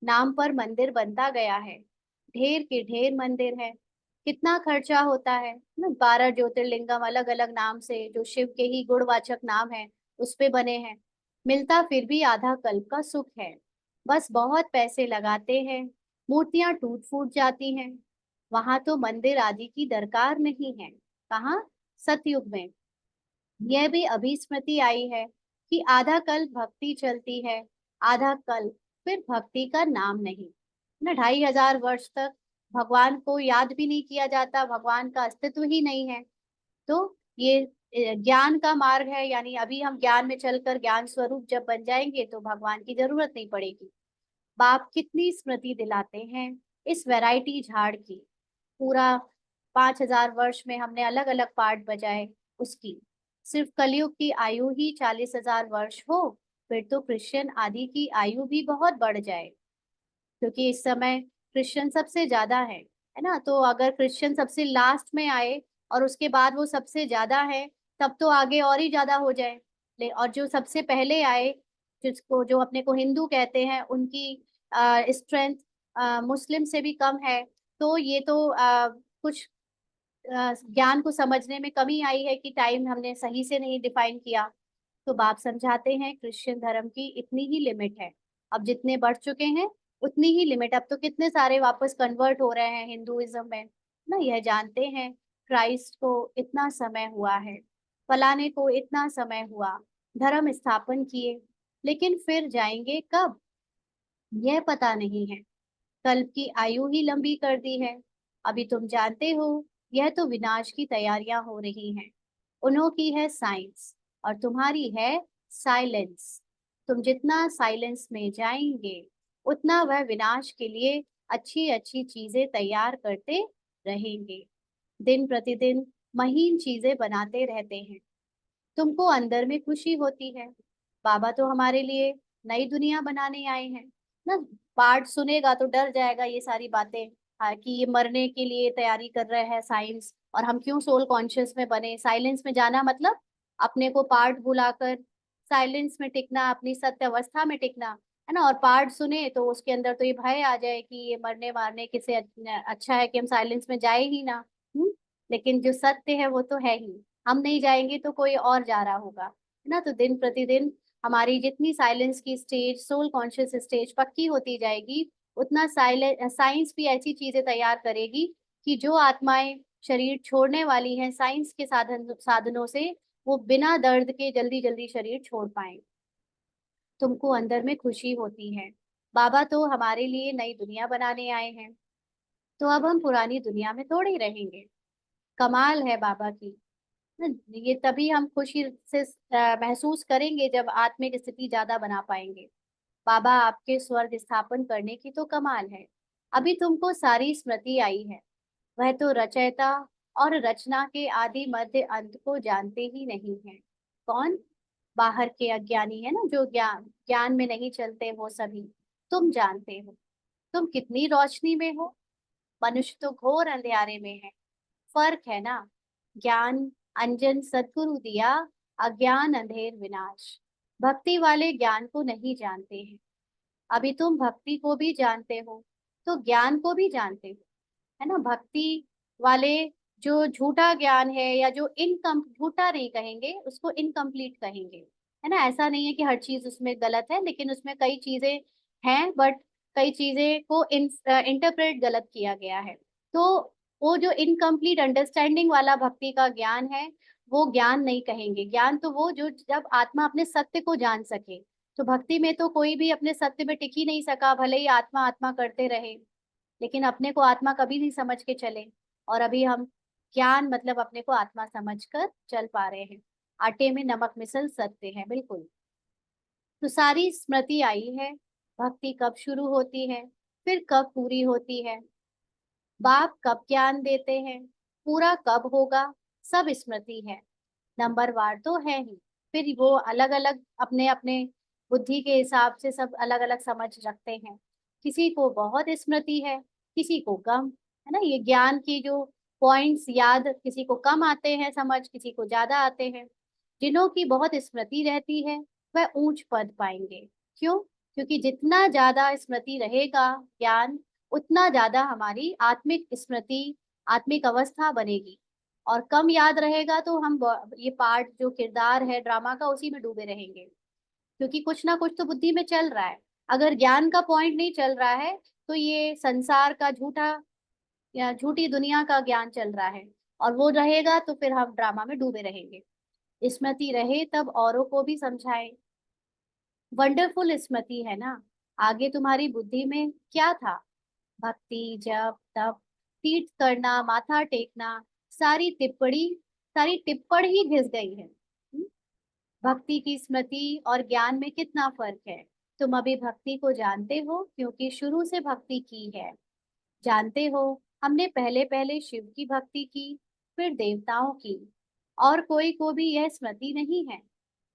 नाम पर मंदिर बनता गया है, ढेर के ढेर मंदिर है। कितना खर्चा होता है ना। 12 ज्योतिर्लिंगम अलग अलग नाम से जो शिव के ही गुणवाचक नाम है उस पे बने हैं। मिलता फिर भी आधा कल्प का सुख है। बस बहुत पैसे लगाते हैं, मूर्तियां टूट फूट जाती हैं। वहां तो मंदिर आदि की दरकार नहीं है। कहाँ? सतयुग में। यह भी अभिस्मृति आई है कि आधा कल भक्ति चलती है, आधा कल फिर भक्ति का नाम नहीं। ना 2500 वर्ष तक भगवान को याद भी नहीं किया जाता, भगवान का अस्तित्व ही नहीं है। तो ये ज्ञान का मार्ग है, यानी अभी हम ज्ञान में चलकर ज्ञान स्वरूप जब बन जाएंगे तो भगवान की जरूरत नहीं पड़ेगी। बाप कितनी स्मृति दिलाते हैं इस वैरायटी झाड़ की। पूरा 5000 वर्ष में हमने अलग अलग पार्ट बजाए उसकी। सिर्फ कलयुग की आयु ही 40,000 वर्ष हो, फिर तो क्रिश्चियन आदि की आयु भी बहुत बढ़ जाए, क्योंकि इस समय क्रिश्चियन सबसे ज्यादा है ना। तो अगर क्रिश्चियन सबसे लास्ट में आए और उसके बाद वो सबसे ज्यादा है, तब तो आगे और ही ज्यादा हो जाए। और जो सबसे पहले आए, जिसको जो अपने को हिंदू कहते हैं, उनकी स्ट्रेंथ मुस्लिम से भी कम है। तो ये तो कुछ ज्ञान को समझने में कमी आई है कि टाइम हमने सही से नहीं डिफाइन किया। तो बाप समझाते हैं क्रिश्चियन धर्म की इतनी ही लिमिट है। अब जितने बढ़ चुके हैं उतनी ही लिमिट। अब तो कितने सारे वापस कन्वर्ट हो रहे हैं हिंदुइज्म में ना। यह जानते हैं क्राइस्ट को इतना समय हुआ है, फलाने को इतना समय हुआ, धर्म स्थापन किए, लेकिन फिर जाएंगे कब यह पता नहीं है। कल्प की आयु ही लंबी कर दी है। अभी तुम जानते हो यह तो विनाश की तैयारियां हो रही हैं। उन्हों की है साइंस और तुम्हारी है साइलेंस। तुम जितना साइलेंस में जाएंगे उतना वह विनाश के लिए अच्छी अच्छी चीजें तैयार करते रहेंगे। दिन प्रतिदिन महीन चीजें बनाते रहते हैं। तुमको अंदर में खुशी होती है। बाबा तो हमारे लिए नई दुनिया बनाने आए हैं ना। पाठ सुनेगा तो डर जाएगा ये सारी बातें, कि ये मरने के लिए तैयारी कर रहे हैं साइंस, और हम क्यों सोल कॉन्शियस में बने। साइलेंस में जाना मतलब अपने को पाठ भुलाकर साइलेंस में टिकना, अपनी सत्य अवस्था में टिकना, है ना। और पाठ सुने तो उसके अंदर तो ये भय आ जाए कि ये मरने मारने के से अच्छा है कि हम साइलेंस में जाए ही ना। लेकिन जो सत्य है वो तो है ही। हम नहीं जाएंगे तो कोई और जा रहा होगा, है ना। तो दिन प्रतिदिन हमारी जितनी साइलेंस की स्टेज, सोल कॉन्शियस स्टेज पक्की होती जाएगी, उतना साइंस भी ऐसी चीजें तैयार करेगी कि जो आत्माएं शरीर छोड़ने वाली हैं साइंस के साधनों से, वो बिना दर्द के जल्दी जल्दी शरीर छोड़ पाए। तुमको अंदर में खुशी होती है। बाबा तो हमारे लिए नई दुनिया बनाने आए हैं, तो अब हम पुरानी दुनिया में थोड़े ही रहेंगे। कमाल है बाबा की। ये तभी हम खुशी से महसूस करेंगे जब आत्मिक स्थिति ज्यादा बना पाएंगे। बाबा आपके स्वर्ग स्थापन करने की तो कमाल है। अभी तुमको सारी स्मृति आई है। वह तो रचयिता और रचना के आदि मध्य अंत को जानते ही नहीं है। कौन? बाहर के अज्ञानी है ना, जो ज्ञान ज्ञान में नहीं चलते, वो सभी। तुम जानते हो तुम कितनी रोशनी में हो। मनुष्य तो घोर अंधेरे में है। फर्क है ना। ज्ञान अंजन सद्गुरु दिया, अज्ञान अंधेर विनाश। भक्ति वाले ज्ञान को नहीं जानते हैं। अभी तुम भक्ति को भी जानते हो तो ज्ञान को भी जानते हो, है ना। भक्ति वाले जो झूठा ज्ञान है, या जो इनकम झूठा नहीं कहेंगे, उसको इनकम्प्लीट कहेंगे, है ना। ऐसा नहीं है कि हर चीज उसमें गलत है, लेकिन उसमें कई चीजें हैं, बट कई चीजें को इंटरप्रेट गलत किया गया है। तो वो जो इनकम्प्लीट अंडरस्टैंडिंग वाला भक्ति का ज्ञान है, वो ज्ञान नहीं कहेंगे। ज्ञान तो वो जो जब आत्मा अपने सत्य को जान सके। तो भक्ति में तो कोई भी अपने सत्य में टिक ही नहीं सका, भले ही आत्मा आत्मा करते रहे, लेकिन अपने को आत्मा कभी नहीं समझ के चले। और अभी हम ज्ञान मतलब अपने को आत्मा समझकर चल पा रहे हैं। आटे में नमक मिसल सकते हैं, बिल्कुल। तो सारी स्मृति आई है। भक्ति कब शुरू होती है, फिर कब पूरी होती है, बाप कब ज्ञान देते हैं, पूरा कब होगा, सब स्मृति है। नंबरवार तो है ही। फिर वो अलग अलग अपने अपने बुद्धि के हिसाब से सब अलग अलग समझ रखते हैं। किसी को बहुत स्मृति है, किसी को कम, है ना। ये ज्ञान की जो पॉइंट्स याद किसी को कम आते हैं समझ, किसी को ज्यादा आते हैं। जिन्हों की बहुत स्मृति रहती है वह ऊंच पद पाएंगे। क्यों? क्योंकि जितना ज्यादा स्मृति रहेगा ज्ञान, उतना ज्यादा हमारी आत्मिक स्मृति, आत्मिक अवस्था बनेगी। और कम याद रहेगा तो हम ये पार्ट जो किरदार है ड्रामा का, उसी में डूबे रहेंगे। क्योंकि कुछ ना कुछ तो बुद्धि में चल रहा है। अगर ज्ञान का पॉइंट नहीं चल रहा है, तो ये संसार का झूठा या झूठी दुनिया का ज्ञान चल रहा है, और वो रहेगा तो फिर हम ड्रामा में डूबे रहेंगे। स्मृति रहे तब औरों को भी समझाए। वंडरफुल स्मृति है ना। आगे तुम्हारी बुद्धि में क्या था? भक्ति, जप, तप, तीर्थ करना, माथा टेकना, सारी टिप्पणी, सारी टिप्पण ही घिस गई है। भक्ति की स्मृति और ज्ञान में कितना फर्क है। तुम अभी भक्ति को जानते हो क्योंकि शुरू से भक्ति की है। जानते हो, हमने पहले पहले शिव की भक्ति की, फिर देवताओं की, और कोई को भी यह स्मृति नहीं है।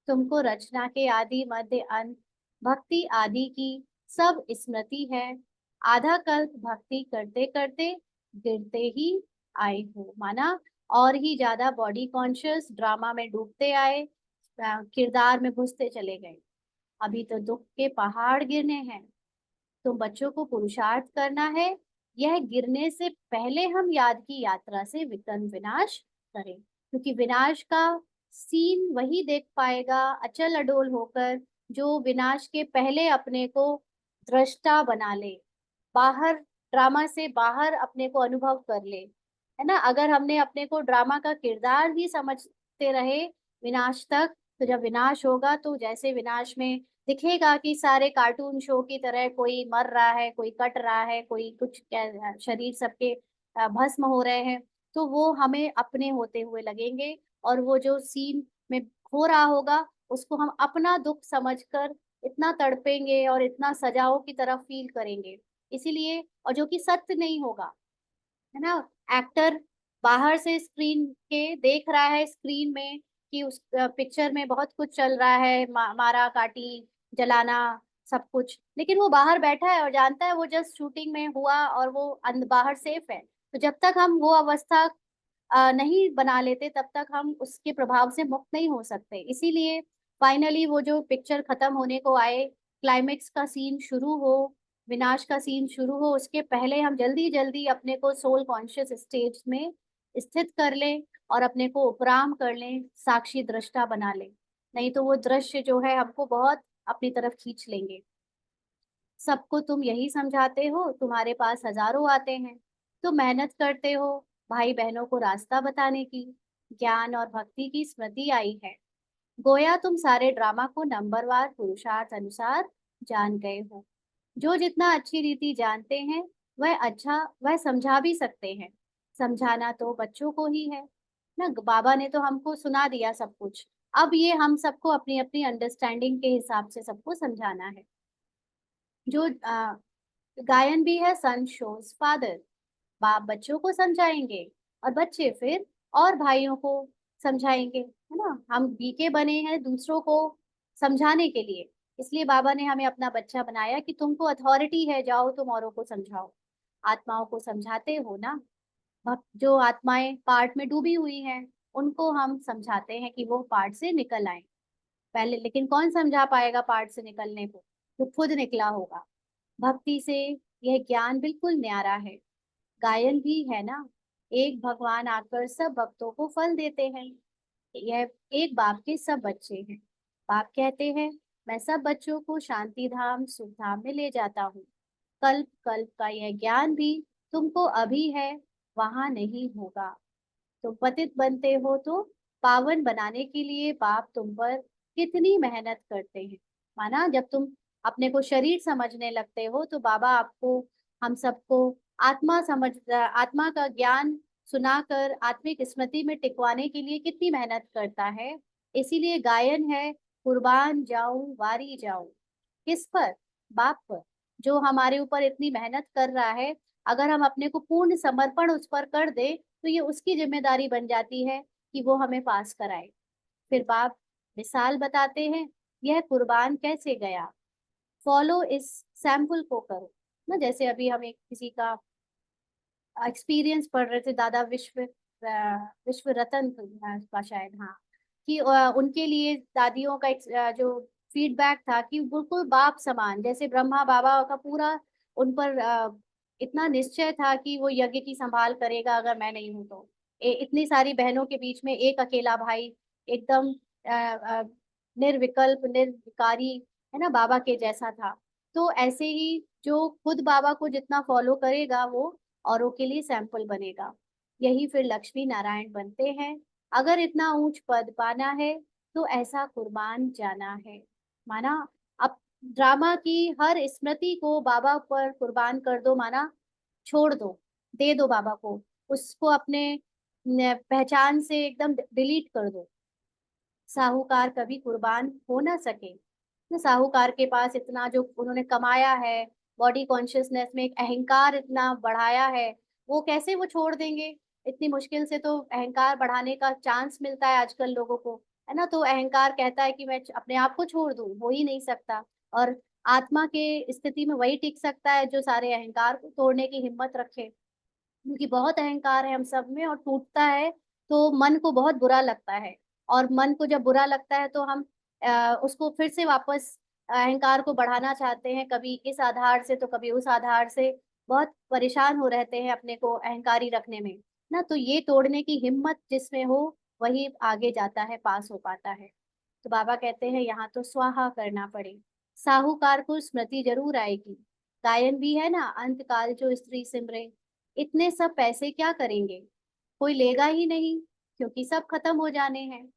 तुमको रचना के आदि मध्य अंत, भक्ति आदि की सब स्मृति है। आधा कल्प भक्ति करते करते गिरते ही आए हो, माना। और ही ज्यादा बॉडी कॉन्शियस ड्रामा में डूबते आए, किरदार में घुसते चले गए। अभी तो दुख के पहाड़ गिरने हैं। तुम बच्चों को पुरुषार्थ करना है, यह गिरने से पहले हम याद की यात्रा से विकर्ण विनाश करें। क्योंकि विनाश का सीन वही देख पाएगा अचल अडोल होकर, जो विनाश के पहले अपने को दृष्टा बना ले, बाहर, ड्रामा से बाहर अपने को अनुभव कर ले, है ना। अगर हमने अपने को ड्रामा का किरदार ही समझते रहे विनाश तक, तो जब विनाश होगा तो जैसे विनाश में दिखेगा कि सारे कार्टून शो की तरह कोई मर रहा है, कोई कट रहा है, कोई कुछ शरीर सबके भस्म हो रहे हैं, तो वो हमें अपने होते हुए लगेंगे। और वो जो सीन में हो रहा होगा, उसको हम अपना दुख समझकर इतना तड़पेंगे और इतना सजाओ की तरफ फील करेंगे। इसीलिए, और जो कि सत्य नहीं होगा, है ना। एक्टर बाहर से स्क्रीन के देख रहा है स्क्रीन में कि उस पिक्चर में बहुत कुछ चल रहा है, मारा काटी, जलाना, सब कुछ, लेकिन वो बाहर बैठा है और जानता है वो जस्ट शूटिंग में हुआ और वो बाहर सेफ है। तो जब तक हम वो अवस्था नहीं बना लेते, तब तक हम उसके प्रभाव से मुक्त नहीं हो सकते। इसीलिए फाइनली वो जो पिक्चर खत्म होने को आए, क्लाइमेक्स का सीन शुरू हो, विनाश का सीन शुरू हो, उसके पहले हम जल्दी जल्दी अपने को सोल कॉन्शियस स्टेज में स्थित कर लें और अपने को उपराम कर लें, साक्षी दृष्टा बना लें। नहीं तो वो दृश्य जो है हमको बहुत अपनी तरफ खींच लेंगे। सबको तुम यही समझाते हो, तुम्हारे पास हजारों आते हैं। तुम मेहनत करते हो भाई बहनों को रास्ता बताने की, ज्ञान और भक्ति की स्मृति आई है। गोया तुम सारे ड्रामा को नंबरवार पुरुषार्थ अनुसार जान गए हो। जो जितना अच्छी रीति जानते हैं वह समझा भी सकते हैं। समझाना तो बच्चों को ही है ना। बाबा ने तो हमको सुना दिया सब कुछ। अब ये हम सबको अपनी अपनी अंडरस्टैंडिंग के हिसाब से सबको समझाना है। जो गायन भी है सन शोज फादर। बाप बच्चों को समझाएंगे और बच्चे फिर और भाइयों को समझाएंगे, है ना। हम बीके बने हैं दूसरों को समझाने के लिए। इसलिए बाबा ने हमें अपना बच्चा बनाया कि तुमको अथॉरिटी है, जाओ तुम औरों को समझाओ। आत्माओं को समझाते हो ना। जो आत्माएं पार्ट में डूबी हुई हैं उनको हम समझाते हैं कि वो पार्ट से निकल आए पहले। लेकिन कौन समझा पाएगा पार्ट से निकलने को, जो खुद निकला होगा। भक्ति से यह ज्ञान बिल्कुल न्यारा है। गायन भी है ना। एक भगवान आकर सब भक्तों को फल देते हैं। यह एक बाप के सब बच्चे हैं। बाप कहते हैं मैं सब बच्चों को शांति धाम सुख धाम में ले जाता हूँ। कल्प कल्प का यह ज्ञान भी तुमको अभी है, वहां नहीं होगा। तुम पतित बनते हो तो पावन बनाने के लिए बाप तुम पर कितनी मेहनत करते हैं। माना जब तुम अपने को शरीर समझने लगते हो तो बाबा आपको, हम सबको आत्मा का ज्ञान सुनाकर आत्मिक स्मृति में टिकवाने के लिए कितनी मेहनत करता है। इसीलिए गायन है कुर्बान जाऊं वारी जाऊं। किस पर? बाप पर, जो हमारे ऊपर इतनी मेहनत कर रहा है। अगर हम अपने को पूर्ण समर्पण उस पर कर दे तो ये उसकी जिम्मेदारी बन जाती है कि वो हमें पास कराए। फिर बाप मिसाल बताते हैं, यह कुर्बान कैसे गया। फॉलो इस सैंपल को करो ना। जैसे अभी हम एक किसी का एक्सपीरियंस पढ़ रहे थे, दादा विश्व रतन का शायद, हाँ। कि उनके लिए दादियों का जो फीडबैक था कि बिल्कुल बाप समान, जैसे ब्रह्मा बाबा का पूरा उन पर इतना निश्चय था कि वो यज्ञ की संभाल करेगा अगर मैं नहीं हूं तो। इतनी सारी बहनों के बीच में एक अकेला भाई एकदम निर्विकल्प निर्विकारी, है ना, बाबा के जैसा था। तो ऐसे ही जो खुद बाबा को जितना फॉलो करेगा वो औरों के लिए सैंपल बनेगा। यही फिर लक्ष्मी नारायण बनते हैं। अगर इतना ऊंच पद पाना है तो ऐसा कुर्बान जाना है। माना अब ड्रामा की हर स्मृति को बाबा पर कुर्बान कर दो, माना छोड़ दो, दे दो बाबा को। उसको अपने पहचान से एकदम डिलीट कर दो। साहूकार कभी कुर्बान हो ना सके। तो साहूकार के पास इतना जो उन्होंने कमाया है, बॉडी कॉन्शियसनेस में एक अहंकार इतना बढ़ाया है, वो कैसे वो छोड़ देंगे। इतनी मुश्किल से तो अहंकार बढ़ाने का चांस मिलता है आजकल लोगों को, है ना। तो अहंकार कहता है कि मैं अपने आप को छोड़ दूं, हो ही नहीं सकता। और आत्मा के स्थिति में वही टिक सकता है जो सारे अहंकार को तोड़ने की हिम्मत रखे। क्योंकि बहुत अहंकार है हम सब में और टूटता है तो मन को बहुत बुरा लगता है। और मन को जब बुरा लगता है तो हम उसको फिर से वापस अहंकार को बढ़ाना चाहते हैं, कभी इस आधार से तो कभी उस आधार से। बहुत परेशान हो रहते हैं अपने को अहंकारी रखने में ना। तो ये तोड़ने की हिम्मत जिसमें हो वही आगे जाता है, पास हो पाता है। तो बाबा कहते हैं यहाँ तो स्वाहा करना पड़े। साहूकार को स्मृति जरूर आएगी। गायन भी है ना, अंत काल जो स्त्री सिमरे। इतने सब पैसे क्या करेंगे, कोई लेगा ही नहीं, क्योंकि सब खत्म हो जाने हैं।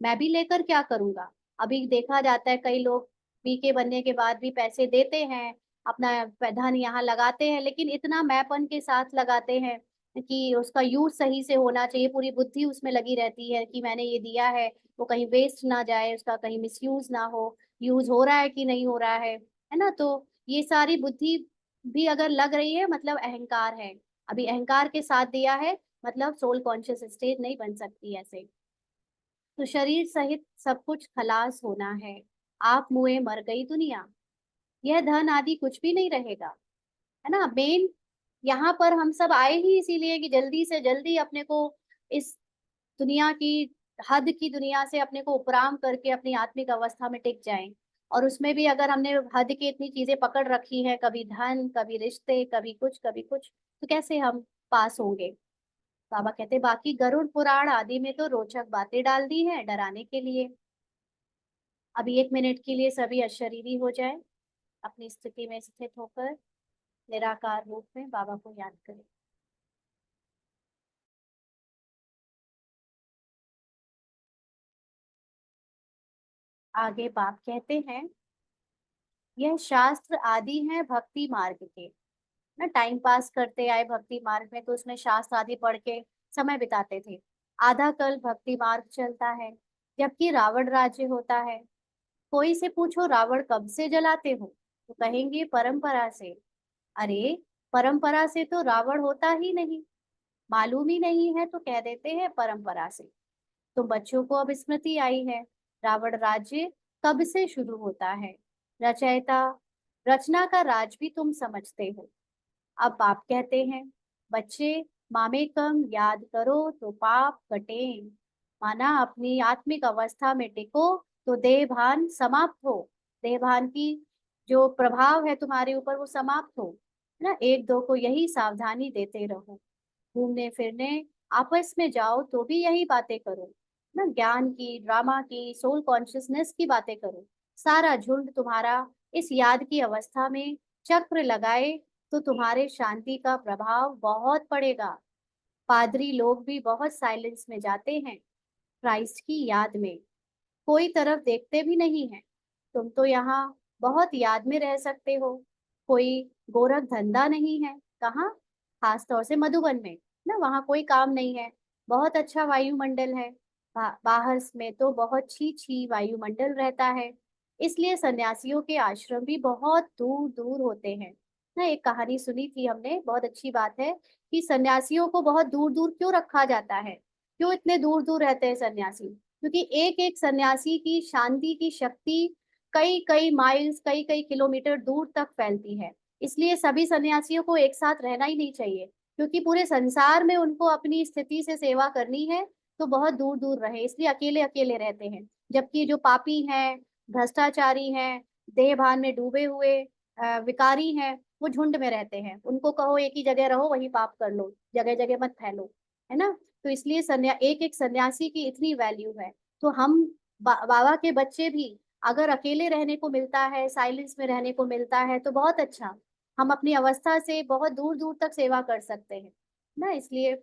मैं भी लेकर क्या करूंगा। अभी देखा जाता है कई लोग बीके बनने के बाद भी पैसे देते हैं, अपना धन यहाँ लगाते हैं, लेकिन इतना मैपन के साथ लगाते हैं कि उसका यूज सही से होना चाहिए। पूरी बुद्धि उसमें लगी रहती है कि मैंने ये दिया है वो कहीं वेस्ट ना जाए, उसका कहीं मिसयूज ना हो, यूज हो रहा है कि नहीं हो रहा है ना। तो ये सारी बुद्धि भी अगर लग रही है मतलब अहंकार है। अभी अहंकार के साथ दिया है मतलब सोल कॉन्शियस स्टेट नहीं बन सकती ऐसे। तो शरीर सहित सब कुछ खलास होना है। आप मुए मर गई दुनिया। यह धन आदि कुछ भी नहीं रहेगा, है ना। मेन यहाँ पर हम सब आए ही इसीलिए कि जल्दी से जल्दी अपने को इस दुनिया की, हद की दुनिया से अपने को उपराम करके अपनी आत्मिक अवस्था में टिक जाएं। और उसमें भी अगर हमने हद की इतनी चीजें पकड़ रखी है, कभी धन कभी रिश्ते कभी कुछ, तो कैसे हम पास होंगे। बाबा कहते बाकी गरुड़ पुराण आदि में तो रोचक बातें डाल दी है डराने के लिए। अभी 1 मिनट के लिए सभी अशरीरी हो जाए, अपनी स्थिति में स्थित होकर निराकार रूप में बाबा को याद करें। आगे बाप कहते हैं, यह शास्त्र आदि हैं भक्ति मार्ग के। ना टाइम पास करते आए भक्ति मार्ग में, तो उसमें शास्त्र आदि पढ़ के समय बिताते थे। आधा कल भक्ति मार्ग चलता है, जबकि रावण राज्य होता है। कोई से पूछो रावण कब से जलाते हो, तो कहेंगे परंपरा से। अरे, परंपरा से तो रावण होता ही नहीं, मालूम ही नहीं है तो कह देते हैं परंपरा से। तो बच्चों को अब स्मृति आई है, रावण राज्य कब से शुरू होता है। रचयिता, रचना का राज भी तुम समझते हो। अब बाप कहते हैं, बच्चे मामेकम याद करो तो पाप कटे। माना अपनी आत्मिक अवस्था में टिको तो देह भान समाप्त हो। देह भान की जो प्रभाव है तुम्हारे ऊपर वो समाप्त हो। है ना, एक दो को यही सावधानी देते रहो। घूमने फिरने आपस में जाओ तो भी यही बातें करो। ना, ज्ञान की, ड्रामा की, सोल कॉन्शियसनेस की बातें करो। सारा झुंड तुम्हारा इस याद की अवस्था में चक्र लगाए तो तुम्हारे शांति का प्रभाव बहुत पड़ेगा। पादरी लोग भी बहुत साइलेंस में जाते हैं क्राइस्ट की याद में, कोई तरफ देखते भी नहीं है। तुम तो यहाँ बहुत याद में रह सकते हो। कोई गोरख धंधा नहीं है कहाँ, खास तौर से मधुबन में। ना, वहाँ कोई काम नहीं है, बहुत अच्छा वायुमंडल है। बाहर में तो बहुत छी छी वायुमंडल रहता है। इसलिए सन्यासियों के आश्रम भी बहुत दूर दूर होते हैं। ना, एक कहानी सुनी थी हमने, बहुत अच्छी बात है कि सन्यासियों को बहुत दूर दूर क्यों रखा जाता है। क्यों इतने दूर दूर रहते हैं सन्यासी? क्योंकि एक एक सन्यासी की शांति की शक्ति कई कई माइल्स, कई कई किलोमीटर दूर तक फैलती है। इसलिए सभी सन्यासियों को एक साथ रहना ही नहीं चाहिए, क्योंकि पूरे संसार में उनको अपनी स्थिति से सेवा करनी है, तो बहुत दूर दूर रहे, इसलिए अकेले अकेले रहते हैं। जबकि जो पापी हैं, भ्रष्टाचारी हैं, देह भान में डूबे हुए विकारी हैं, वो झुंड में रहते हैं। उनको कहो एक ही जगह रहो, वही पाप कर लो, जगह जगह मत फैलो। है ना, तो इसलिए एक एक सन्यासी की इतनी वैल्यू है। तो हम बाबा के बच्चे भी अगर अकेले रहने को मिलता है, साइलेंस में रहने को मिलता है तो बहुत अच्छा। हम अपनी अवस्था से बहुत दूर दूर तक सेवा कर सकते हैं ना। इसलिए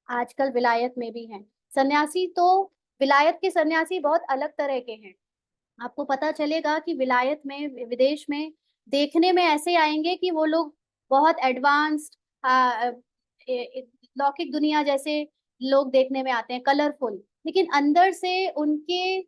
आजकल विलायत में भी हैं सन्यासी, तो विलायत के सन्यासी बहुत अलग तरह के हैं। आपको पता चलेगा कि विलायत में, विदेश में देखने में ऐसे आएंगे कि वो लोग बहुत एडवांस्ड, लौकिक दुनिया जैसे लोग देखने में आते हैं, कलरफुल। लेकिन अंदर से उनके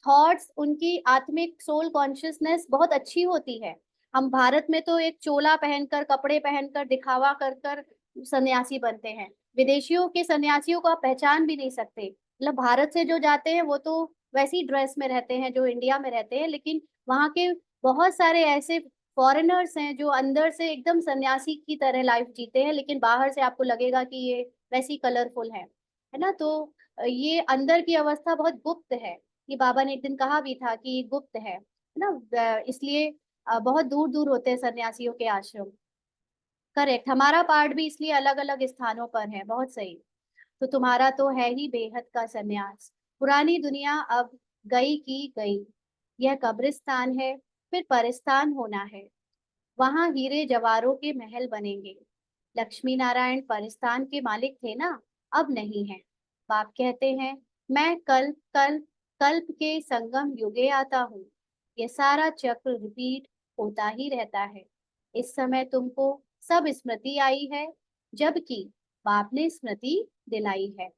थॉट्स, उनकी आत्मिक सोल कॉन्शियसनेस बहुत अच्छी होती है। हम भारत में तो एक चोला पहनकर, कपड़े पहनकर, दिखावा कर कर सन्यासी बनते हैं। विदेशियों के सन्यासियों को आप पहचान भी नहीं सकते। मतलब भारत से जो जाते हैं वो तो वैसी ड्रेस में रहते हैं जो इंडिया में रहते हैं, लेकिन वहाँ के बहुत सारे ऐसे फॉरेनर्स हैं जो अंदर से एकदम सन्यासी की तरह लाइफ जीते हैं, लेकिन बाहर से आपको लगेगा कि ये वैसी कलरफुल है ना। तो ये अंदर की अवस्था बहुत गुप्त है। ये बाबा ने एक दिन कहा भी था कि ये गुप्त है ना। इसलिए बहुत दूर दूर होते हैं सन्यासियों के आश्रम। करेक्ट, हमारा पार्ट भी इसलिए अलग अलग स्थानों पर है, बहुत सही। तो तुम्हारा तो है ही बेहद का सन्यास। पुरानी दुनिया अब गई की गई, यह कब्रिस्तान है, फिर परिस्तान होना है। वहां हीरे जवारों के महल बनेंगे। लक्ष्मी नारायण परिस्तान के मालिक थे ना, अब नहीं है। बाप कहते हैं, मैं कल्प कल्प कल्प के संगम युगे आता हूँ। ये सारा चक्र रिपीट होता ही रहता है। इस समय तुमको सब स्मृति आई है, जबकि बाप ने स्मृति दिलाई है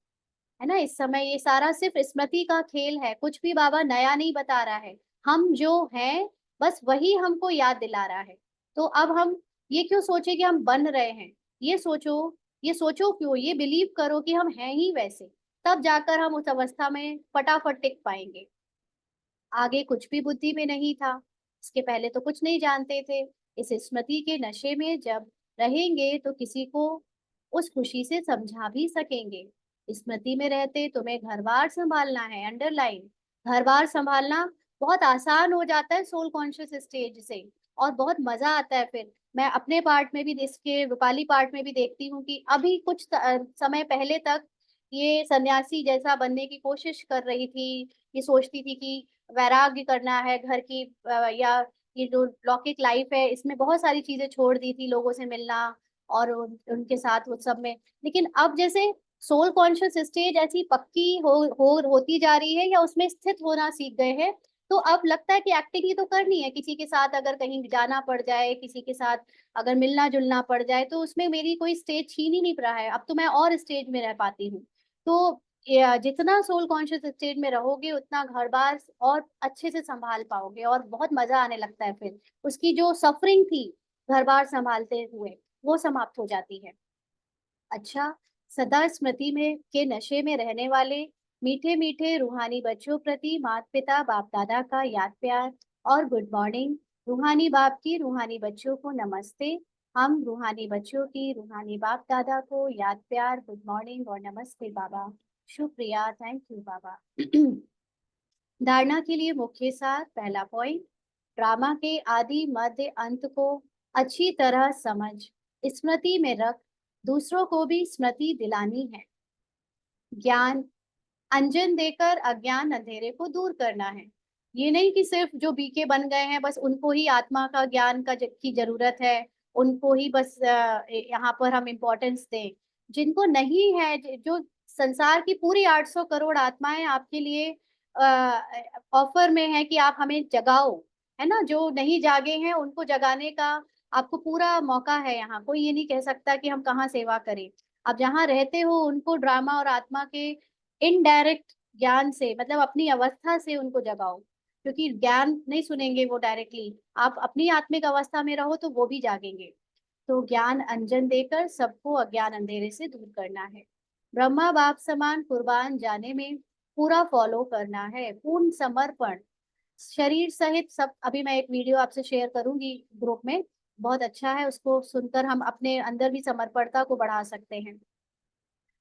ना। इस समय ये सारा सिर्फ स्मृति का खेल है, कुछ भी बाबा नया नहीं बता रहा है। हम जो हैं बस वही हमको याद दिला रहा है। तो अब हम ये क्यों सोचे कि हम बन रहे हैं? ये सोचो, ये सोचो क्यों, ये बिलीव करो कि हम हैं ही वैसे। तब जाकर हम उस अवस्था में फटाफट टिक पाएंगे। आगे कुछ भी बुद्धि में नहीं था, इसके पहले तो कुछ नहीं जानते थे। इस स्मृति के नशे में जब रहेंगे तो किसी को उस खुशी से समझा भी सकेंगे। स्मृति में रहते तुम्हें घर बार संभालना है, अंडरलाइन। घर बार संभालना बहुत आसान हो जाता है सोल कॉन्शियस स्टेज से, और बहुत मजा आता है फिर। मैं अपने पार्ट में भी, इसके रूपाली पार्ट में भी देखती हूँ कि अभी कुछ समय पहले तक ये सन्यासी जैसा बनने की कोशिश कर रही थी। ये सोचती थी कि वैराग्य करना है घर की, या ये जो लौकिक लाइफ है इसमें बहुत सारी चीजें छोड़ दी थी, लोगों से मिलना और उनके साथ उस सब में। लेकिन अब जैसे सोल कॉन्शियस स्टेज ऐसी पक्की होती जा रही है, या उसमें स्थित होना सीख गए हैं, तो अब लगता है कि एक्टिंग ही तो करनी है, किसी के साथ अगर कहीं जाना पड़ जाए, किसी के साथ अगर मिलना जुलना पड़ जाए, तो उसमें मेरी कोई स्टेज छीन ही नहीं रहा है, अब तो मैं और स्टेज में रह पाती हूँ। तो जितना सोल कॉन्शियस स्टेज में रहोगे उतना घर बार और अच्छे से संभाल पाओगे और बहुत मजा आने लगता है। फिर उसकी जो सफरिंग थी घर बार संभालते हुए, वो समाप्त हो जाती है। अच्छा, सदा स्मृति में के नशे में रहने वाले मीठे मीठे रूहानी बच्चों प्रति माता पिता बाप दादा का याद प्यार और गुड मॉर्निंग। रूहानी बाप की रूहानी बच्चों को नमस्ते। हम रूहानी बच्चों की रूहानी बाप दादा को याद प्यार, गुड मॉर्निंग और नमस्ते बाबा। शुक्रिया, थैंक यू बाबा। धारणा के लिए मुख्य सार। पहला पॉइंट, ड्रामा के आदि मध्य अंत को अच्छी तरह समझ स्मृति में रख दूसरों को भी स्मृति दिलानी है। ज्ञान अंजन देकर अज्ञान अंधेरे को दूर करना है। ये नहीं कि सिर्फ जो बीके बन गए हैं बस उनको ही आत्मा का ज्ञान की जरूरत है, उनको ही बस यहाँ पर हम इम्पोर्टेंस दें। जिनको नहीं है, जो संसार की पूरी 800 करोड़ आत्माएं आपके लिए ऑफर में है कि आप हमें जगाओ, है ना। जो नहीं जागे हैं उनको जगाने का आपको पूरा मौका है। यहाँ कोई ये नहीं कह सकता कि हम कहाँ सेवा करें। आप जहाँ रहते हो उनको ड्रामा और आत्मा के इनडायरेक्ट ज्ञान से, मतलब अपनी अवस्था से उनको जगाओ, क्योंकि ज्ञान नहीं सुनेंगे वो डायरेक्टली। आप अपनी आत्मिक अवस्था में रहो तो वो भी जागेंगे। तो ज्ञान अंजन देकर सबको अज्ञान अंधेरे से दूर करना है। ब्रह्मा बाप समान कुर्बान जाने में पूरा फॉलो करना है, पूर्ण समर्पण शरीर सहित सब। अभी मैं एक वीडियो आपसे शेयर करूंगी ग्रुप में, बहुत अच्छा है, उसको सुनकर हम अपने अंदर भी समर्पणता को बढ़ा सकते हैं।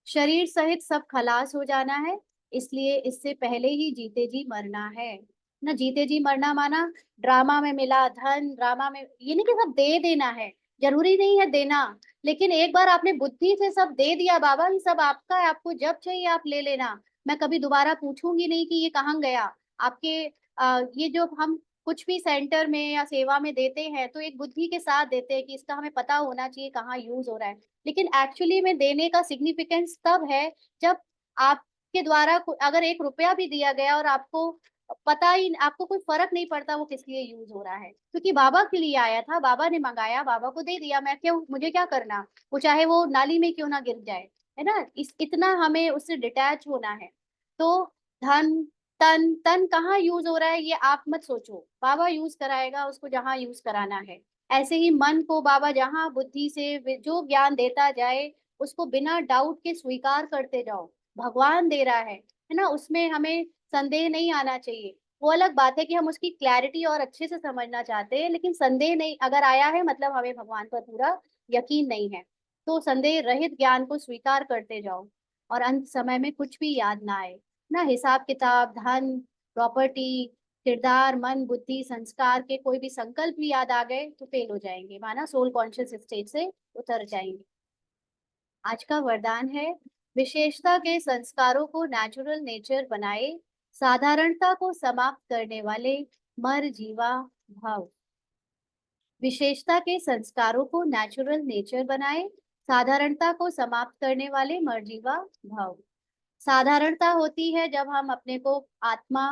शरीर सहित सब खलास हो जाना है, इसलिए इससे पहले ही जीते जी मरना है ना। जीते जी मरना माना ड्रामा में मिला धन, ड्रामा में ये नहीं कि सब दे देना है, जरूरी नहीं है देना, लेकिन एक बार आपने बुद्धि से सब दे दिया, बाबा ये सब आपका है, आपको जब चाहिए आप ले लेना, मैं कभी दोबारा पूछूंगी नहीं कि ये कहाँ गया। आपके ये जो हम कुछ भी सेंटर में या सेवा में देते हैं तो एक बुद्धि के साथ देते हैं कि इसका हमें पता होना चाहिए कहाँ यूज हो रहा है। लेकिन एक्चुअली में देने का सिग्निफिकेंस तब है जब आपके द्वारा अगर 1 रुपया भी दिया गया और आपको पता ही, आपको कोई फर्क नहीं पड़ता वो किस लिए यूज हो रहा है, क्योंकि बाबा के लिए आया था, बाबा ने मंगाया, बाबा को दे दिया, मैं क्यों, मुझे क्या करना, वो चाहे वो नाली में क्यों ना गिर जाए, है ना। इस इतना हमें उससे डिटैच होना है। तो धन, तन तन कहाँ यूज हो रहा है ये आप मत सोचो, बाबा यूज कराएगा उसको जहाँ यूज कराना है। ऐसे ही मन को बाबा जहाँ बुद्धि से जो ज्ञान देता जाए उसको बिना डाउट के स्वीकार करते जाओ। भगवान दे रहा है ना, उसमें हमें संदेह नहीं आना चाहिए। वो अलग बात है कि हम उसकी क्लैरिटी और अच्छे से समझना चाहते हैं, लेकिन संदेह नहीं अगर आया है मतलब हमें भगवान पर पूरा यकीन नहीं है। तो संदेह रहित ज्ञान को स्वीकार करते जाओ और अंत समय में कुछ भी याद ना आए ना, हिसाब किताब, धन, प्रॉपर्टी, किरदार, मन, बुद्धि, संस्कार के कोई भी संकल्प भी याद आ गए तो फेल हो जाएंगे, माना सोल कॉन्शियस स्टेज से उतर जाएंगे। आज का वरदान है, विशेषता के संस्कारों को नेचुरल नेचर बनाए, साधारणता को समाप्त करने वाले मर जीवा भाव। विशेषता के संस्कारों को नेचुरल नेचर बनाए, साधारणता को समाप्त करने वाले मर्जीवा भाव। साधारणता होती है जब हम अपने को आत्मा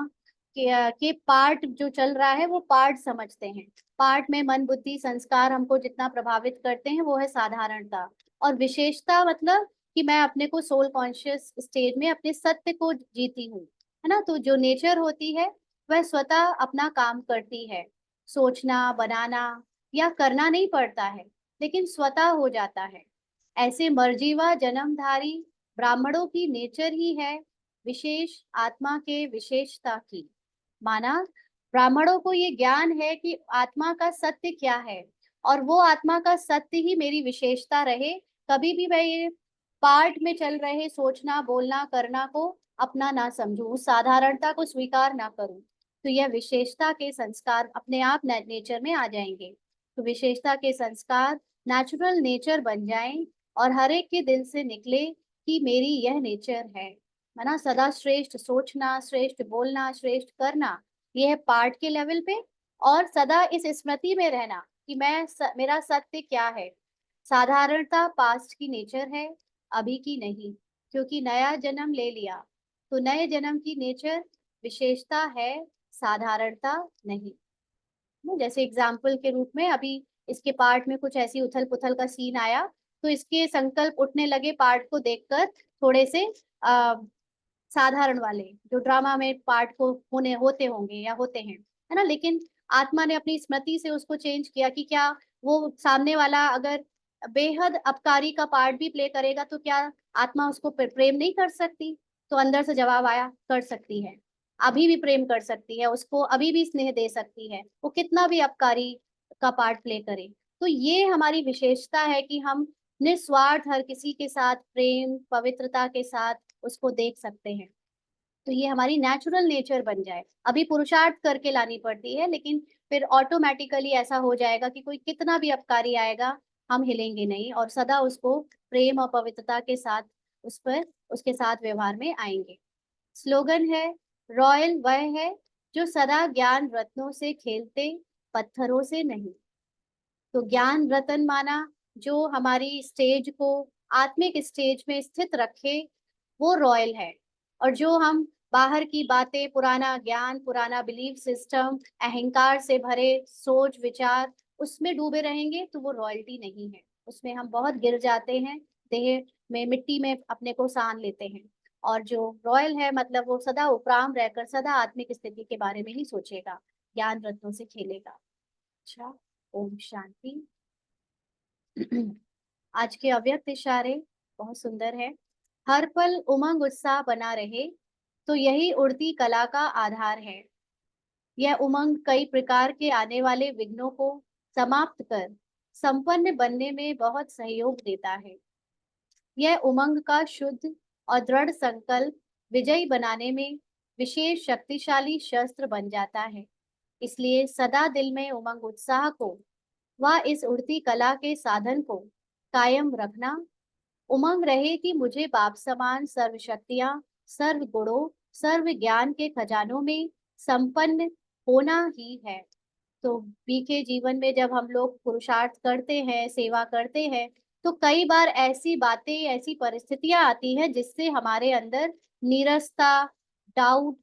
के पार्ट जो चल रहा है वो पार्ट समझते हैं। पार्ट में मन बुद्धि संस्कार हमको जितना प्रभावित करते हैं वो है साधारणता। और विशेषता मतलब कि मैं अपने को सोल कॉन्शियस स्टेज में अपने सत्य को जीती हूँ, है ना। तो जो नेचर होती है वह स्वतः अपना काम करती है, सोचना बनाना या करना नहीं पड़ता है, लेकिन स्वतः हो जाता है। ऐसे मर्जीवा जन्मधारी ब्राह्मणों की नेचर ही है विशेष आत्मा के विशेषता की। माना ब्राह्मणों को ये ज्ञान है कि आत्मा का सत्य क्या है, और वो आत्मा का सत्य ही मेरी विशेषता रहे। कभी भी मैं ये पार्ट में चल रहे सोचना बोलना करना को अपना ना समझूं, उस साधारणता को स्वीकार ना करूं, तो यह विशेषता के संस्कार अपने आप नेचर में आ जाएंगे। तो विशेषता के संस्कार नेचुरल नेचर बन जाएं और हर एक के दिल से निकले कि मेरी यह नेचर है ना। सदा श्रेष्ठ सोचना, श्रेष्ठ बोलना, श्रेष्ठ करना, यह है पार्ट के लेवल पे। और सदा इस स्मृति में रहना कि मेरा सत्य क्या है। साधारणता पास्ट की नेचर है, अभी की नहीं, क्योंकि नया जन्म ले लिया। तो नए जन्म की नेचर विशेषता है साधारणता नहीं। जैसे एग्जाम्पल के रूप में अभी इसके पार्ट में कुछ ऐसी उथल पुथल का सीन आया, तो इसके संकल्प उठने लगे पार्ट को देखकर, थोड़े से आ, साधारण वाले जो ड्रामा में पार्ट को होने होते होंगे या होते हैं, है ना। लेकिन आत्मा ने अपनी स्मृति से उसको चेंज किया कि क्या वो सामने वाला अगर बेहद अपकारी का पार्ट भी प्ले करेगा तो क्या आत्मा उसको प्रेम नहीं कर सकती? तो अंदर से जवाब आया, कर सकती है। अभी भी प्रेम कर सकती है उसको, अभी भी स्नेह दे सकती है, वो कितना भी अपकारी का पार्ट प्ले करे। तो ये हमारी विशेषता है कि हम निस्वार्थ हर किसी के साथ प्रेम पवित्रता के साथ उसको देख सकते हैं। तो ये हमारी नेचुरल नेचर बन जाए। अभी पुरुषार्थ करके लानी पड़ती है, लेकिन फिर ऑटोमेटिकली ऐसा हो जाएगा कि कोई कितना भी अपकारी आएगा, हम हिलेंगे नहीं और सदा उसको प्रेम और पवित्रता के साथ उस पर उसके साथ व्यवहार में आएंगे। स्लोगन है, रॉयल वह है जो सदा ज्ञान रत्नों से खेलते, पत्थरों से नहीं। तो ज्ञान रतन माना जो हमारी स्टेज को आत्मिक स्टेज में स्थित रखे, वो रॉयल है। और जो हम बाहर की बातें, पुराना ज्ञान, पुराना बिलीफ सिस्टम, अहंकार से भरे सोच विचार, उसमें डूबे रहेंगे तो वो रॉयल्टी नहीं है। उसमें हम बहुत गिर जाते हैं, देह में मिट्टी में अपने को सान लेते हैं। और जो रॉयल है मतलब वो सदा उपराम रहकर सदा आत्मिक स्थिति के बारे में ही सोचेगा, ज्ञान रत्नों से खेलेगा। अच्छा, ओम शांति। आज के अव्यक्त इशारे बहुत सुंदर है। हर पल उमंग उत्साह बना रहे, तो यही उड़ती कला का आधार है। यह उमंग कई प्रकार के आने वाले विघ्नों को समाप्त कर संपन्न बनने में बहुत सहयोग देता है। यह उमंग का शुद्ध और दृढ़ संकल्प विजयी बनाने में विशेष शक्तिशाली शस्त्र बन जाता है। इसलिए सदा दिल में उमंग उत्साह को व इस उड़ती कला के साधन को कायम रखना। उमंग रहे कि मुझे बाप समान सर्व शक्तियां, सर्व गुणों, सर्व ज्ञान के खजानों में संपन्न होना ही है। तो बीके जीवन में जब हम लोग पुरुषार्थ करते हैं, सेवा करते हैं, तो कई बार ऐसी बातें, ऐसी परिस्थितियां आती हैं जिससे हमारे अंदर नीरसता, डाउट,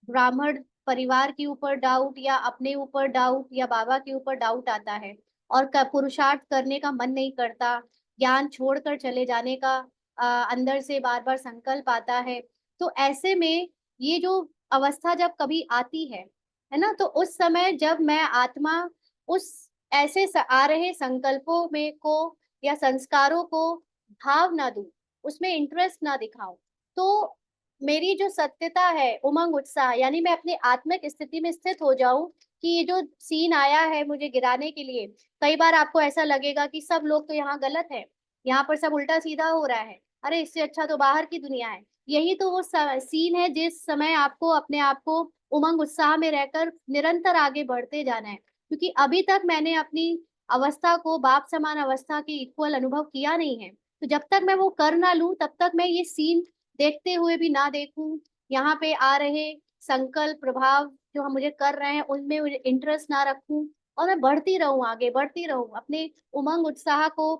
ब्राह्मण परिवार के ऊपर डाउट या अपने ऊपर डाउट या बाबा के ऊपर डाउट आता है और पुरुषार्थ करने का मन नहीं करता, ज्ञान छोड़कर चले जाने का अंदर से बार बार संकल्प आता है। तो ऐसे में ये जो अवस्था जब कभी आती है ना, तो उस समय जब मैं आत्मा उस ऐसे आ रहे संकल्पों में को या संस्कारों को भाव ना दूं, उसमें इंटरेस्ट ना दिखाऊं, तो मेरी जो सत्यता है, उमंग उत्साह, यानी मैं अपनी आत्मिक स्थिति में स्थित हो जाऊं कि ये जो सीन आया है मुझे गिराने के लिए, कई बार आपको ऐसा लगेगा कि सब लोग तो यहाँ गलत है, यहाँ पर सब उल्टा सीधा हो रहा है, अरे इससे अच्छा तो बाहर की दुनिया है। यही तो वो सीन है जिस समय आपको अपने आप को उमंग उत्साह में रहकर निरंतर आगे बढ़ते जाना है। क्योंकि अभी तक मैंने अपनी अवस्था को बाप समान अवस्था के इक्वल अनुभव किया नहीं है, तो जब तक मैं वो कर ना लूं तब तक मैं ये सीन देखते हुए भी ना देखूं, यहाँ पे आ रहे संकल्प प्रभाव जो हम मुझे कर रहे हैं उनमें इंटरेस्ट ना रखूं, और मैं बढ़ती रहूं, आगे बढ़ती रहूं, अपने उमंग उत्साह को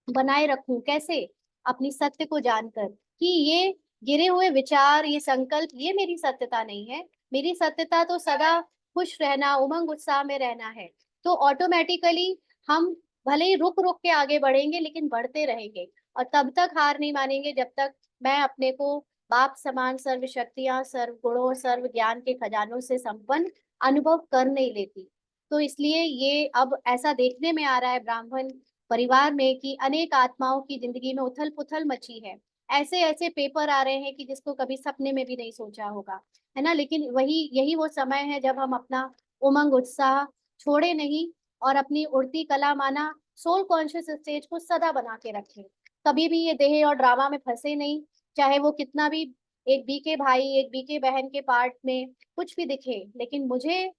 बनाए रखूं। कैसे? अपनी सत्य को जानकर कि ये गिरे हुए विचार, ये संकल्प, ये मेरी सत्यता नहीं है। मेरी सत्यता तो सदा खुश रहना, उमंग उत्साह में रहना है। तो ऑटोमेटिकली हम भले ही रुक रुक के आगे बढ़ेंगे लेकिन बढ़ते रहेंगे, और तब तक हार नहीं मानेंगे जब तक मैं अपने को बाप समान सर्व शक्तियां, सर्व गुणों, सर्व ज्ञान के खजानों से संपन्न अनुभव कर नहीं लेती। तो इसलिए ये अब ऐसा देखने में आ रहा है ब्राह्मण परिवार में कि अनेक आत्माओं की जिंदगी में उथल पुथल मची है। ऐसे ऐसे पेपर आ रहे हैं कि जिसको कभी सपने में भी नहीं सोचा होगा, है ना। लेकिन वही यही वो समय है जब हम अपना उमंग उत्साह छोड़े नहीं और अपनी उड़ती कला माना सोल कॉन्शियस स्टेज को सदा बना के रखें। कभी भी ये देह और ड्रामा में फंसे नहीं, चाहे वो कितना भी एक बीके भाई, एक बीके बहन के पार्ट में कुछ भी दिखे, लेकिन मुझे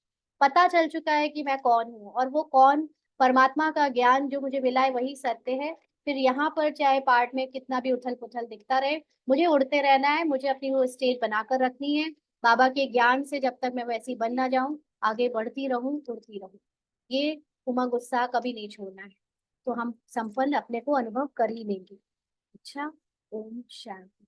पता चल चुका है कि मैं कौन हूँ, और वो कौन, परमात्मा का ज्ञान जो मुझे मिला है वही सत्य है। फिर यहाँ पर चाहे पार्ट में कितना भी उथल पुथल दिखता रहे, मुझे उड़ते रहना है, मुझे अपनी वो स्टेज बनाकर रखनी है। बाबा के ज्ञान से जब तक मैं वैसी बन ना जाऊं, आगे बढ़ती रहूं, उड़ती रहूं, ये उमंग उत्साह कभी नहीं छोड़ना है। तो हम संपन्न अपने को अनुभव कर ही लेंगे। अच्छा, ओम शांति।